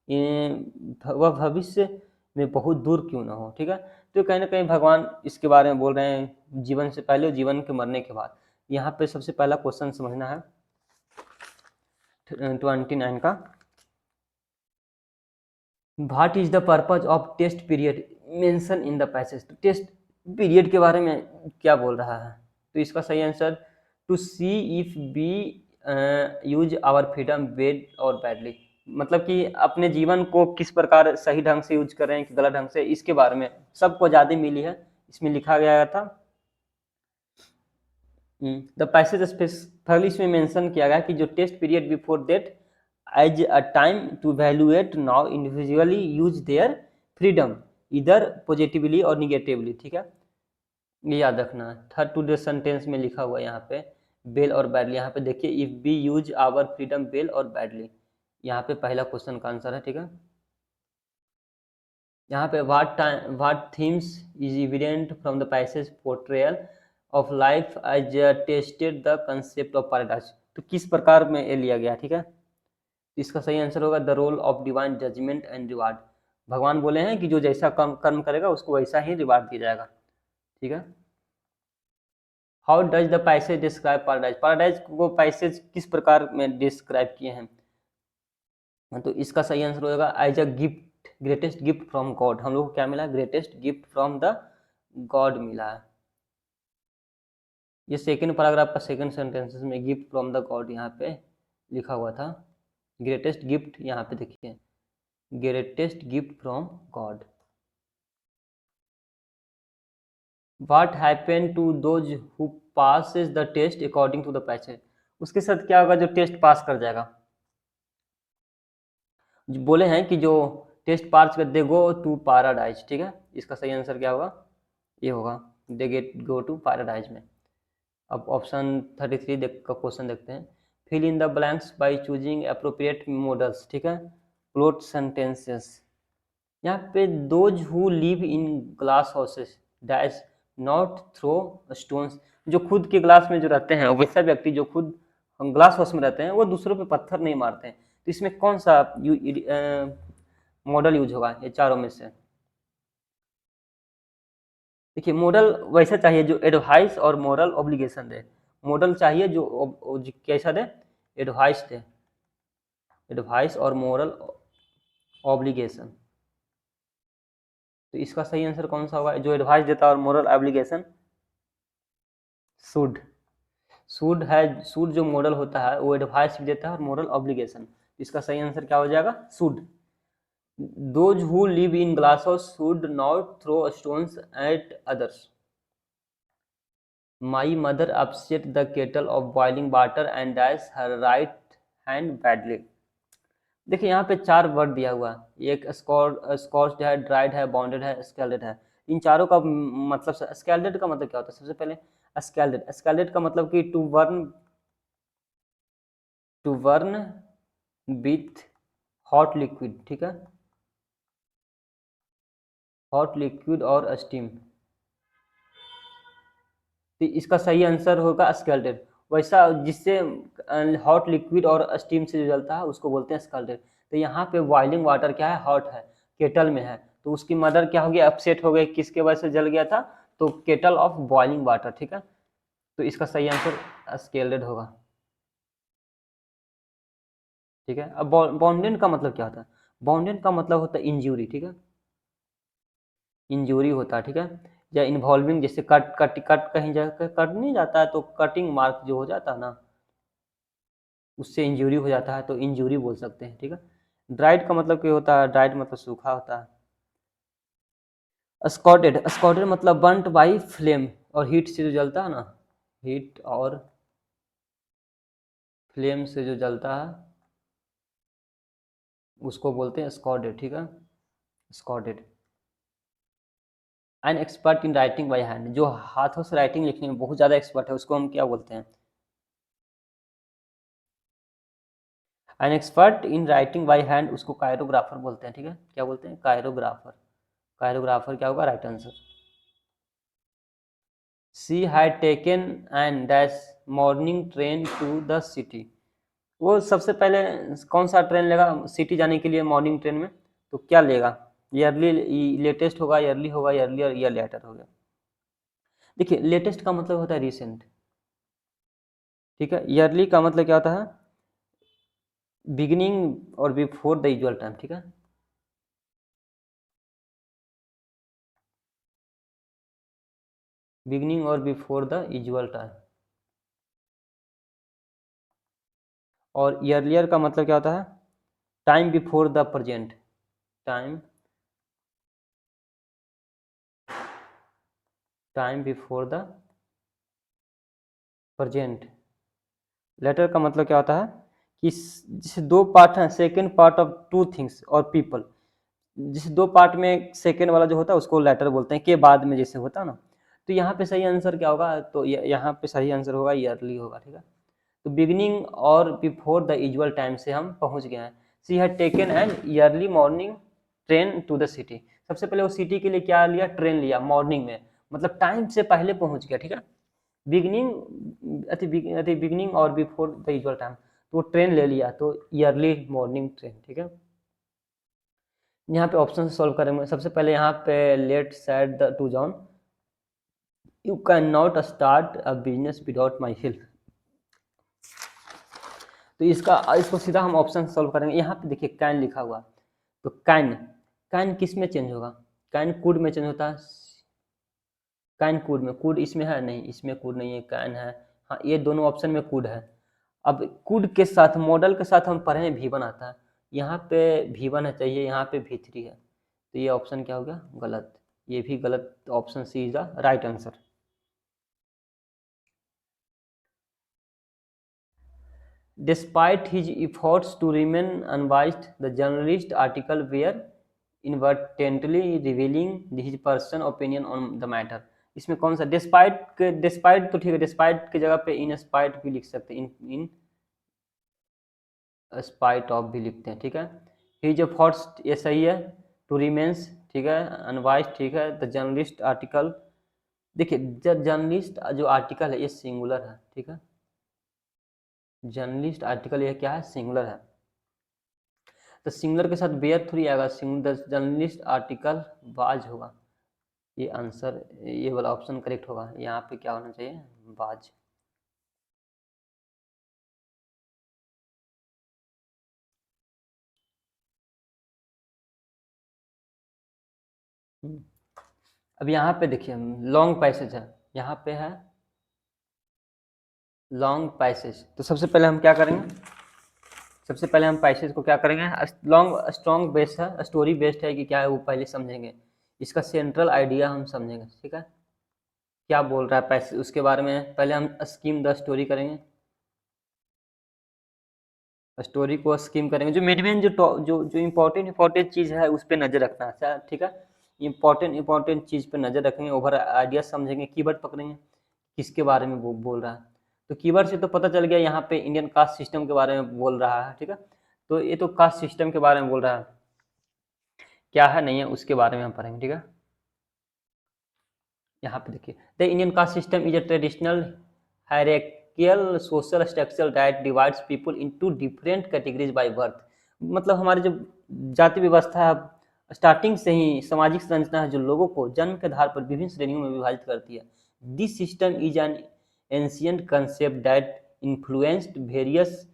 वह भविष्य में बहुत दूर क्यों ना हो, ठीक है। तो कहीं ना कहीं भगवान इसके बारे में बोल रहे हैं जीवन से पहले और जीवन के मरने के बाद। यहाँ पे सबसे पहला क्वेश्चन समझना है 29 का, what is the purpose of test period mention in the passage. तो टेस्ट पीरियड के बारे में क्या बोल रहा है, तो इसका सही answer to see if we use our freedom bed और बैडली, मतलब कि अपने जीवन को किस प्रकार सही ढंग से यूज कर रहे हैं कि गलत ढंग से, इसके बारे में सबको आज़ादी मिली है, इसमें लिखा गया था। द पैसेज स्पेसिफिकली इसमें मेंशन किया गया कि जो test period before that as a time to evaluate now individually use their freedom either positively और निगेटिवली, ठीक है, ये याद रखना है। थर्ड टू द सेंटेंस में लिखा हुआ है यहाँ पे बेल और बैडली, यहाँ पे देखिए if we use our freedom well और बैडली, यहाँ पे पहला क्वेश्चन का आंसर है, ठीक है। यहाँ पे what themes is evident from the passage portrayal of life as tested the concept of paradise, तो किस प्रकार में ये लिया गया, ठीक है। इसका सही आंसर होगा the role of divine judgement and reward, भगवान बोले हैं कि जो जैसा कर्म करेगा उसको वैसा ही रिवार्ड दिया जाएगा, ठीक है। How does the passage describe paradise, paradise को पैसेज किस प्रकार में डिस्क्राइब किए हैं, तो इसका सही आंसर होगा as a gift, greatest gift from God, हम लोग को क्या मिला, greatest gift from the God मिला है। ये सेकेंड पैराग्राफ का सेकंड सेंटेंसेस में गिफ्ट फ्रॉम द गॉड यहाँ पे लिखा हुआ था, ग्रेटेस्ट गिफ्ट यहाँ पे देखिए greatest gift from God. What happen to those who passes the test according to the passage, उसके साथ क्या होगा जो टेस्ट पास कर जाएगा, बोले हैं कि जो टेस्ट पास कर दे गो टू पैराडाइज, ठीक है, इसका सही आंसर क्या होगा, ये होगा they get go to paradise में। अब ऑप्शन 33 का क्वेश्चन देखते हैं, fill in the blanks by choosing appropriate modals, ठीक है, प्लॉट सेंटेंसेस। यहाँ पे those who live in glass houses dash not throw stones, जो खुद के ग्लास में जो रहते हैं वैसा व्यक्ति जो खुद ग्लास हाउस में रहते हैं वो दूसरों पे पत्थर नहीं मारते हैं, तो इसमें कौन सा मॉडल यूज होगा ये चारों में से। देखिए मॉडल वैसा चाहिए जो एडवाइस और मॉरल ऑब्लिगेशन दे, मॉडल चाहिए जो कैसा दे, एडवाइस दे, एडवाइस और मॉरल ऑब्लिगेशन, तो इसका सही आंसर कौन सा होगा जो एडवाइस देता है और मॉरल ऑब्लिगेशन, शुड, शुड जो मॉडल होता है वो एडवाइस भी देता है और मॉरल ऑब्लिगेशन, इसका सही आंसर क्या हो जाएगा, should. Those who live in glass house should not throw stones at others, my mother upset the kettle of boiling water and dash her right hand badly. देखिए यहाँ पे चार वर्ड दिया हुआ है, एक स्कॉच्ड है, ड्राइड है, बॉन्डेड है, स्कैल्डेड है, इन चारों का मतलब, स्कैल्डेड का मतलब क्या होता है, सबसे पहले स्कैल्डेड, स्कैल्डेड का मतलब कि to burn with hot liquid, ठीक है, हॉट लिक्विड और स्टीम, तो इसका सही आंसर होगा स्कैल्डेड, वैसा जिससे हॉट लिक्विड और स्टीम से जो जलता है उसको बोलते हैं स्कैल्डेड। तो यहाँ पे बॉइलिंग वाटर क्या है, हॉट है, केटल में है, तो उसकी मदर क्या हो गया, अपसेट हो गई, किसके वजह से जल गया था, तो केटल ऑफ बॉइलिंग वाटर, ठीक है, तो इसका सही आंसर स्कैल्डेड होगा, ठीक है। अब बॉन्डेड का मतलब क्या होता है, बॉन्डेड का मतलब होता है इंजूरी, ठीक है, इंजूरी होता है, ठीक है, या इन्वॉल्विंग, जैसे कट कट कट कहीं जाकर कट नहीं जाता है तो कटिंग मार्क जो हो जाता है ना, उससे इंजरी हो जाता है तो इंजरी बोल सकते हैं, ठीक है। ड्राइड का मतलब क्या होता है, ड्राइड मतलब सूखा होता है। स्कॉटेड, स्कॉटेड मतलब बर्nt बाई फ्लेम, और हीट से जो जलता है ना, हीट और फ्लेम से जो जलता है उसको बोलते हैं स्कॉटेड, ठीक है, स्कॉटेड। An expert in writing by hand, जो हाथों से राइटिंग लिखने में बहुत ज़्यादा एक्सपर्ट है उसको हम क्या बोलते हैं? N expert in writing by hand उसको कायरोग्राफर बोलते हैं, ठीक है, क्या बोलते हैं? कायरोग्राफर। कायरोग्राफर क्या होगा? Right answer. She had taken and dash morning train to the city, वो सबसे पहले कौन सा ट्रेन लेगा सिटी जाने के लिए मॉर्निंग ट्रेन में? तो क्या लेगा? ईयरली, लेटेस्ट होगा, ईयरली होगा, ईयरली और ईयर लेटर होगा। देखिए लेटेस्ट का मतलब होता है रिसेंट, ठीक है, ईयरली का मतलब क्या होता है? बिगिनिंग और बिफोर द यूजुअल टाइम, ठीक है। बिगिनिंग और बिफोर द यूजुअल टाइम। और ईयरलियर का मतलब क्या होता है? Time before the present, time, time before the present. Later का मतलब क्या होता है कि जैसे दो पार्ट हैं, second part of two things और पीपल, जैसे दो पार्ट में सेकेंड वाला जो होता है उसको लेटर बोलते हैं, के बाद में जैसे होता है ना। तो यहाँ पे सही आंसर क्या होगा? तो यहाँ पे सही आंसर होगा ईयरली होगा, ठीक है। तो बिगिनिंग और बिफोर द यूजुअल टाइम से हम पहुंच गए हैं। She had taken an early morning train to the city, सबसे पहले वो सिटी के लिए क्या लिया? ट्रेन लिया मॉर्निंग में, मतलब टाइम से पहले पहुंच गया, ठीक है। बिगिनिंग और बिफोर द यूजुअल टाइम, तो वो ट्रेन ले लिया, तो ईयरली मॉर्निंग ट्रेन, ठीक है। यहाँ पे ऑप्शन सॉल्व करेंगे। सबसे पहले यहाँ पे let said the to John, you can not start a business without my help. तो इसको सीधा हम ऑप्शन सॉल्व करेंगे। यहाँ पे देखिए कैन लिखा हुआ, तो कैन, कैन किस में चेंज होगा? कैन कुड में चेंज होता है। कैन कुड में, कुड इसमें है नहीं, इसमें कुड नहीं है, कैन है। हाँ ये दोनों ऑप्शन में कुड है। अब कुड के साथ मॉडल के साथ हम पढ़े भी वन आता है, यहाँ पे भी वन है चाहिए, यहाँ पे भी थ्री है, तो ये ऑप्शन क्या हो गया? गलत। ये भी गलत, option C is the right answer. Despite his efforts to remain unbiased, the journalist article were inadvertently revealing his personal opinion on the matter. इसमें कौन सा डिस्पाइट के? डिस्पाइट तो ठीक है, डिस्पाइट की जगह पे इन स्पाइट भी लिख सकते हैं, इन स्पाइट ऑफ भी लिखते हैं, ठीक है। हिज एफर्ट्स ये सही है, टू रिमेन्स ठीक है, अनवाइज ठीक है, द जर्नलिस्ट आर्टिकल, देखिए जर्नलिस्ट जो आर्टिकल है ये सिंगुलर है, ठीक है, जर्नलिस्ट आर्टिकल ये क्या है? सिंगुलर है, तो सिंगुलर के साथ बेयर थ्री आएगा, जर्नलिस्ट आर्टिकल बाज होगा, ये आंसर, ये वाला ऑप्शन करेक्ट होगा। यहाँ पे क्या होना चाहिए? बाज। अब यहाँ पे देखिए लॉन्ग पैसेज है, यहाँ पे है लॉन्ग पैसेज, तो सबसे पहले हम क्या करेंगे? सबसे पहले हम पैसेज को क्या करेंगे? लॉन्ग स्ट्रॉन्ग बेस्ड है, स्टोरी बेस्ड है कि क्या है वो पहले समझेंगे, इसका सेंट्रल आइडिया हम समझेंगे, ठीक है, क्या बोल रहा है पैसेज उसके बारे में। पहले हम स्कीम द स्टोरी करेंगे, स्टोरी को स्कीम करेंगे, जो मेन जो जो जो इंपॉर्टेंट चीज़ है उस पर नज़र रखना है, अच्छा ठीक है। इंपॉर्टेंट चीज़ पे नज़र रखेंगे, ओवर आइडिया समझेंगे, कीवर्ड पकड़ेंगे किसके बारे में वो बोल रहा है। तो कीवर्ड से तो पता चल गया यहाँ पे इंडियन कास्ट सिस्टम के बारे में बोल रहा है, ठीक है। तो ये तो कास्ट सिस्टम के बारे में बोल रहा है, क्या है नहीं है उसके बारे में हम पढ़ेंगे, ठीक है। यहाँ पे देखिए the Indian caste system is a traditional hierarchical social structure that divides people into different categories by birth, मतलब हमारी जो जाति व्यवस्था है स्टार्टिंग से ही सामाजिक संरचना है जो लोगों को जन्म के आधार पर विभिन्न श्रेणियों में विभाजित करती है। This system is an ancient concept that influenced various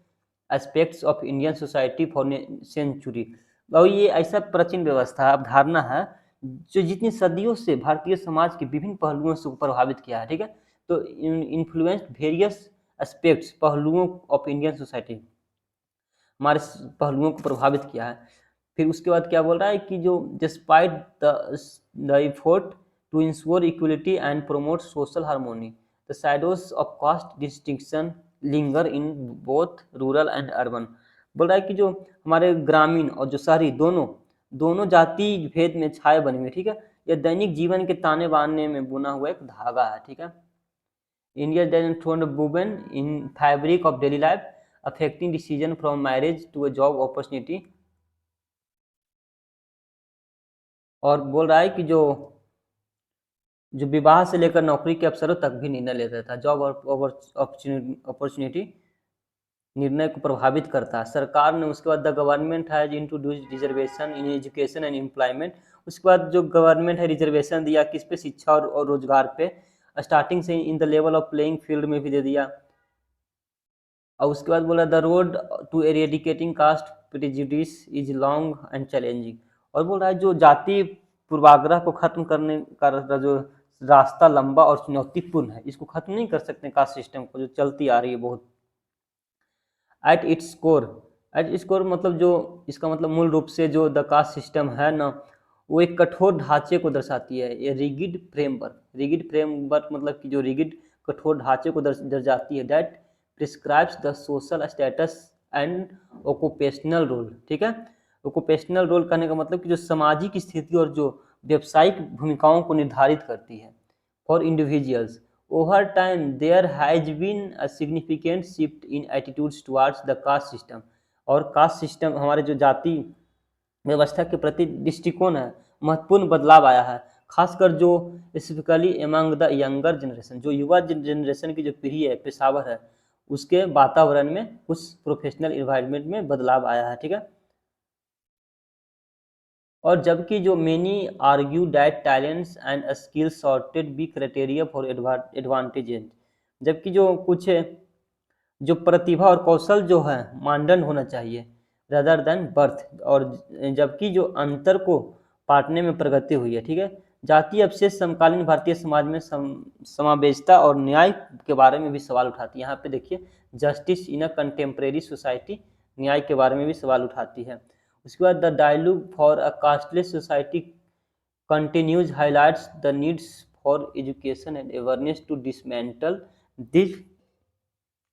aspects of Indian society for century. और ये ऐसा प्राचीन व्यवस्था अवधारणा है जो जितनी सदियों से भारतीय समाज के विभिन्न पहलुओं से प्रभावित किया है, ठीक है। तो इन्फ्लुएंस्ड वेरियस एस्पेक्ट्स, पहलुओं ऑफ इंडियन सोसाइटी, हमारे पहलुओं को प्रभावित किया है। फिर उसके बाद क्या बोल रहा है कि जो despite the effort to ensure equality and promote social harmony the shadows of caste distinction linger in both rural and urban. बोल रहा है कि जो हमारे ग्रामीण और जो शहरी दोनों दोनों जाति भेद में छाए बने हुए, ठीक है। यह दैनिक जीवन के ताने बाने में बुना हुआ एक धागा है, ठीक है। India then thrown woven in fabric of daily life, affecting decision from marriage to a job opportunity। और बोल रहा है कि जो जो विवाह से लेकर नौकरी के अवसरों तक भी निर्णय लेता था। जॉब अपॉर्चुनिटी निर्णय को प्रभावित करता है। सरकार ने उसके बाद the government has introduced reservation in education and employment. उसके बाद जो गवर्नमेंट है रिजर्वेशन दिया किस पे, शिक्षा और रोजगार पे, स्टार्टिंग से in the level of playing field में भी दे दिया। और उसके बाद बोला the road to eradicating caste prejudice is long and challenging. और बोल रहा है जो जाति पूर्वाग्रह को खत्म करने का जो रास्ता लंबा और चुनौतीपूर्ण है, इसको खत्म नहीं कर सकते कास्ट सिस्टम को, जो चलती आ रही है बहुत। At its core, at its core मतलब जो इसका मतलब मूल रूप से जो द कास्ट सिस्टम है ना, वो एक कठोर ढांचे को दर्शाती है। ये रिगिड फ्रेमवर्क, रिगिड फ्रेमवर्क मतलब कि जो रिगिड कठोर ढांचे को दर्शाती है। That prescribes the social status and occupational role, ठीक है। ऑक्यूपेशनल रोल कहने का मतलब कि जो सामाजिक स्थिति और जो व्यावसायिक भूमिकाओं को निर्धारित करती है। For individuals over time there has been a significant shift in attitudes towards the caste system. और कास्ट सिस्टम हमारे जो जाति व्यवस्था के प्रति दृष्टिकोण है, महत्वपूर्ण बदलाव आया है। खासकर जो specifically among the younger generation, जो युवा जनरेशन की जो पीढ़ी है, पेशावर है, उसके वातावरण में कुछ प्रोफेशनल इन्वायरमेंट में बदलाव आया है, ठीक है। और जबकि जो many argue that talents and skills sorted be criteria for advantages. जबकि जो कुछ जो प्रतिभा और कौशल जो है मानदंड होना चाहिए रदर देन बर्थ। और जबकि जो अंतर को पाटने में प्रगति हुई है, ठीक है। जातीय अवशेष समकालीन भारतीय समाज में समावेशता और न्याय के बारे में भी सवाल उठाती है। यहाँ पे देखिए, justice in a contemporary society, न्याय के बारे में भी सवाल उठाती है। उसके बाद the dialogue for a casteless society continues highlights the needs for education and awareness to dismantle this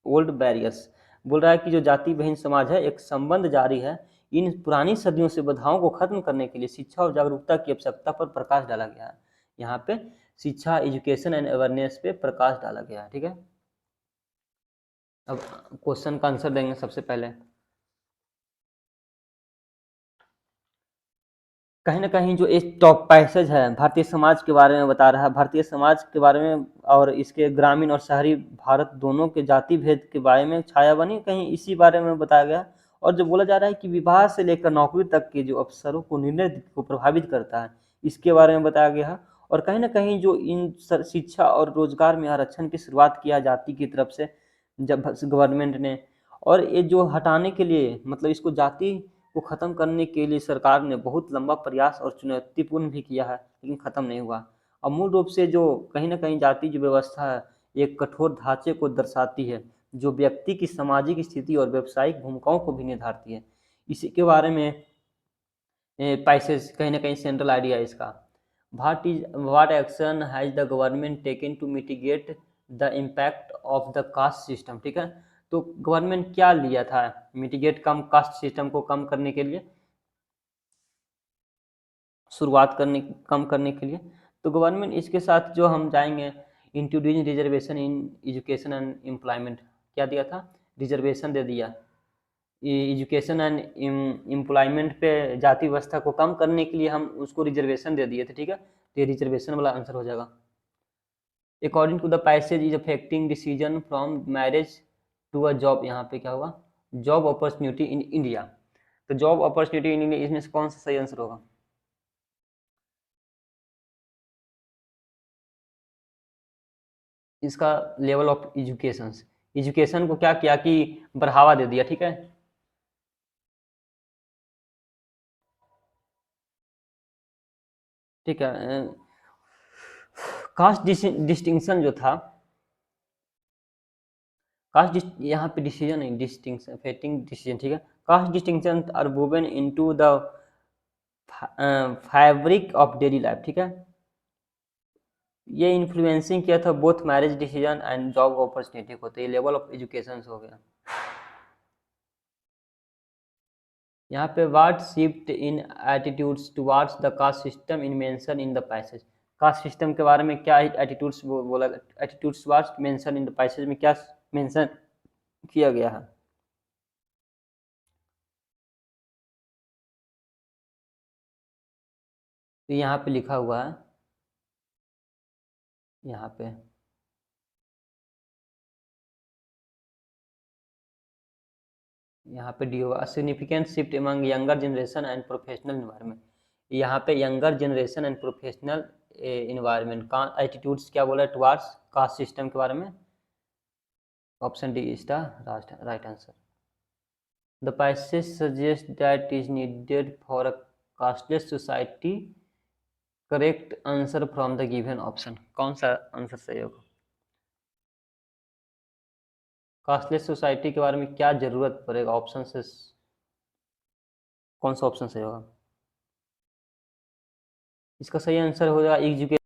old barriers. बोल रहा है कि जो जाति बहन समाज है, एक संबंध जारी है। इन पुरानी सदियों से बाधाओं को खत्म करने के लिए शिक्षा और जागरूकता की आवश्यकता पर प्रकाश डाला गया है। यहाँ पे शिक्षा, एजुकेशन एंड अवेयरनेस पे प्रकाश डाला गया है, ठीक है। अब क्वेश्चन का आंसर देंगे सबसे पहले। कहीं ना कहीं जो एक टॉप पैसेज है भारतीय समाज के बारे में बता रहा है, भारतीय समाज के बारे में और इसके ग्रामीण और शहरी भारत दोनों के जाति भेद के बारे में छाया बनी, कहीं इसी बारे में बताया गया। और जो बोला जा रहा है कि विवाह से लेकर नौकरी तक के जो अवसरों को निर्णय को प्रभावित करता है, इसके बारे में बताया गया है। और कहीं ना कहीं जो इन शिक्षा और रोजगार में आरक्षण की शुरुआत किया जाति की तरफ से जब गवर्नमेंट ने, और ये जो हटाने के लिए मतलब इसको जाति को ख़त्म करने के लिए सरकार ने बहुत लंबा प्रयास और चुनौतीपूर्ण भी किया है, लेकिन ख़त्म नहीं हुआ। और मूल रूप से जो कहीं ना कहीं जाति जो व्यवस्था है, एक कठोर ढांचे को दर्शाती है, जो व्यक्ति की सामाजिक स्थिति और व्यावसायिक भूमिकाओं को भी निर्धारती है। इसी के बारे में पैसेज कहीं ना कहीं सेंट्रल आइडिया है इसका। What action has the government taken to mitigate the impact of the caste system, ठीक है। तो गवर्नमेंट क्या लिया था मिटिगेट कम कास्ट सिस्टम को कम करने के लिए, शुरुआत करने कम करने के लिए। तो गवर्नमेंट इसके साथ जो हम जाएंगे, introducing reservation in education and employment, क्या दिया था, रिजर्वेशन दे दिया। एजुकेशन एंड एम्प्लॉयमेंट पे जाति व्यवस्था को कम करने के लिए हम उसको रिजर्वेशन दे दिए थे, ठीक है। तो ये रिजर्वेशन वाला आंसर हो जाएगा। According to the passage is affecting decision from marriage to a job, यहाँ पे क्या होगा, जॉब अपॉर्चुनिटी इन इंडिया। तो जॉब अपॉर्चुनिटी इन इंडिया, इसमें से कौन सा सही आंसर होगा, इसका लेवल ऑफ एजुकेशन। एजुकेशन को क्या किया कि बढ़ावा दे दिया, ठीक है। ठीक है, कास्ट डिस्टिंक्शन जो था, कास्ट यहाँ पे डिसीजन नहीं, डिस्टिंक्शन फेटिंग डिसीजन, ठीक है। Caste distinction are woven into the fabric of daily life, ठीक है। ये इन्फ्लुएंसिंग किया था both marriage decision and job opportunity को, तो ये लेवल ऑफ एजुकेशन हो गया। यहाँ पे what shift in attitudes towards the caste system in mention in the passage, caste system के बारे में क्या एटीट्यूड्स बोला, attitudes towards mention in the passage में क्या मेंशन किया गया है। तो यहाँ पे लिखा हुआ है, यहाँ पे डी होगा significant shift among younger generation and professional environment. यहाँ पे younger generation and professional environment का एटीट्यूड्स क्या बोला टुवार्ड्स कास्ट सिस्टम के बारे में, option D is the right answer. The passage suggest that is needed for a casteless society, correct answer from the given option, कौन सा answer सही होगा। कास्टलेस सोसाइटी के बारे में क्या जरूरत पड़ेगा, ऑप्शन से कौन सा ऑप्शन सही होगा। इसका सही आंसर हो जाएगा एजुकेशन